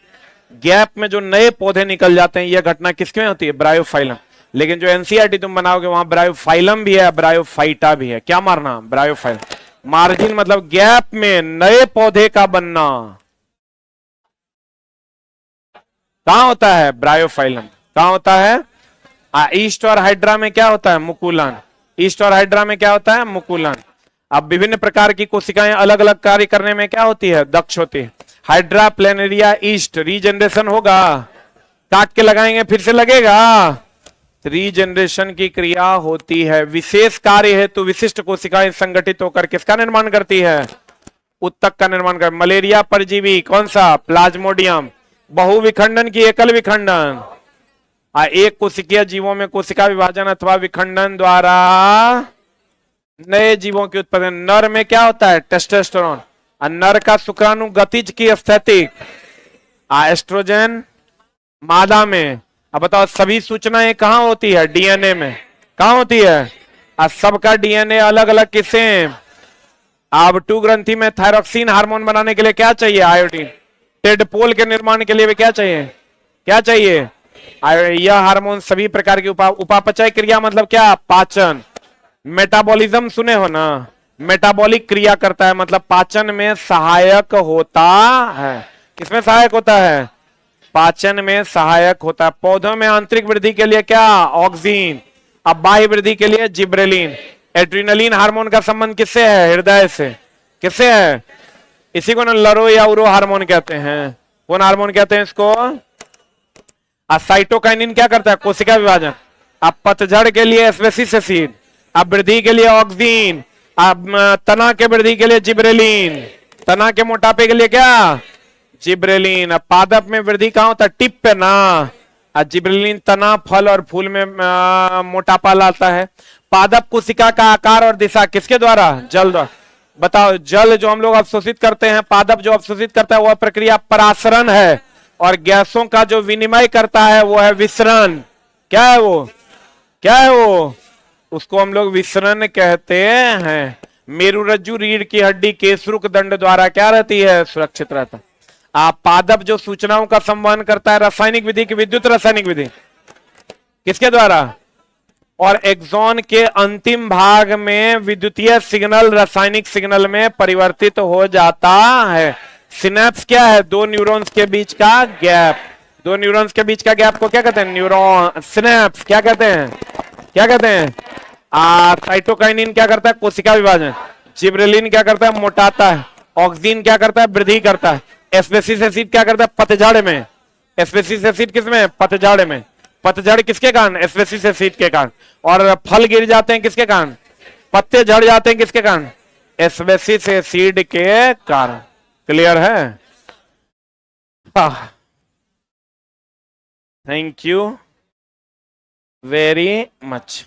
गैप में जो नए पौधे निकल जाते हैं। यह घटना किसमें होती है, ब्रायोफाइलम। लेकिन जो एनसीईआरटी तुम बनाओगे वहां ब्रायोफाइलम भी है, ब्रायोफाइटा भी है। क्या मारना, ब्रायोफाइलम। मार्जिन मतलब गैप में नए पौधे का बनना। कहां होता है, ब्रायोफाइलम। कहां होता है, ईस्ट और हाइड्रा में क्या होता है, मुकुलन। ईस्ट और हाइड्रा में क्या होता है, मुकुलन। अब विभिन्न प्रकार की कोशिकाएं अलग अलग कार्य करने में क्या होती है, दक्ष होती है। हाइड्रा, प्लेनेरिया, ईस्ट, रीजनरेशन होगा, काट के लगाएंगे फिर से लगेगा, रीजनरेशन की क्रिया होती है। विशेष कार्य हेतु विशिष्ट कोशिकाएं संगठित होकर किसका निर्माण करती है, उत्तक का निर्माण कर। मलेरिया परजीवी कौन सा, प्लाज्मोडियम। बहुविखंडन की एकल विखंडन। एक कोशिकीय जीवों में कोशिका विभाजन अथवा विखंडन द्वारा नए जीवों की उत्पादन। नर में क्या होता है, टेस्टोस्टेरोन। नर का शुक्राणु गतिज की स्थैतिक, एस्ट्रोजन मादा में। अब बताओ सभी सूचनाएं कहां होती है, डीएनए में। कहां होती है, सबका डीएनए अलग अलग किसे। अब टू ग्रंथि में थायरॉक्सिन हार्मोन बनाने के लिए क्या चाहिए, आयोडीन। टेडपोल के निर्माण के लिए भी क्या चाहिए, क्या चाहिए, यह हार्मोन। सभी प्रकार की उपापचय क्रिया मतलब क्या, पाचन। मेटाबॉलिज्म सुने हो ना, मेटाबॉलिक क्रिया करता है मतलब पाचन में सहायक होता है। किसमें सहायक होता है, पाचन में सहायक होता है। पौधों में आंतरिक वृद्धि के लिए क्या, ऑक्सीन। अब बाह्य वृद्धि के लिए जिब्रेलिन। एड्रिनलिन हार्मोन का संबंध किससे है, हृदय से। किससे है, इसी को ना लरो या उरो हार्मोन कहते हैं। कौन हार्मोन कहते हैं इसको, साइटोकाइनिन क्या करता है, कोशिका विभाजन। अब पतझड़ के लिए एस्बेसिस एसिड, अब वृद्धि के लिए ऑक्सीन, अब तना के वृद्धि के लिए जिब्रेलिन, तना के मोटापे के लिए क्या, जिब्रेलिन। अब पादप में वृद्धि कहां होता है, टिप पे ना। जिब्रेलिन तना, फल और फूल में मोटापा लाता है। पादप कोशिका का आकार और दिशा किसके द्वारा, जल द्वारा। बताओ जल जो हम लोग अवशोषित करते हैं, पादप जो अवशोषित करता है वह प्रक्रिया परासरण है। और गैसों का जो विनिमय करता है वो है विसरण। क्या है वो, क्या है वो, उसको हम लोग विसरण कहते हैं। मेरुरज्जु रीढ़ की हड्डी केसरुक दंड द्वारा क्या रहती है, सुरक्षित रहता है। पादप जो सूचनाओं का संवहन करता है रासायनिक विधि की, विद्युत रासायनिक विधि किसके द्वारा। और एक्सॉन के अंतिम भाग में विद्युतीय सिग्नल रासायनिक सिग्नल में परिवर्तित हो जाता है। सिनेप्स क्या है, दो न्यूरॉन्स के बीच का गैप। दो न्यूरॉन्स के बीच का गैप को क्या कहते हैं, न्यूरॉन। सिनेप्स क्या कहते हैं, क्या कहते हैं। साइटोकाइनिन क्या करता है, कोशिका विभाजन। जिब्रेलिन क्या करता है, मोटाता है। ऑक्सीन क्या करता है, वृद्धि करता है। एस्बेसिस एसिड क्या करता है, पतझड़ में। एस्बेसिस एसिड किसमें, पतझड़ में। पतझड़ किसके कारण? एस्पेसीज से सीड के कारण। और फल गिर जाते हैं किसके कारण? पत्ते झड़ जाते हैं किसके कारण? एस्पेसीज से सीड के कारण। क्लियर है? Thank you very much.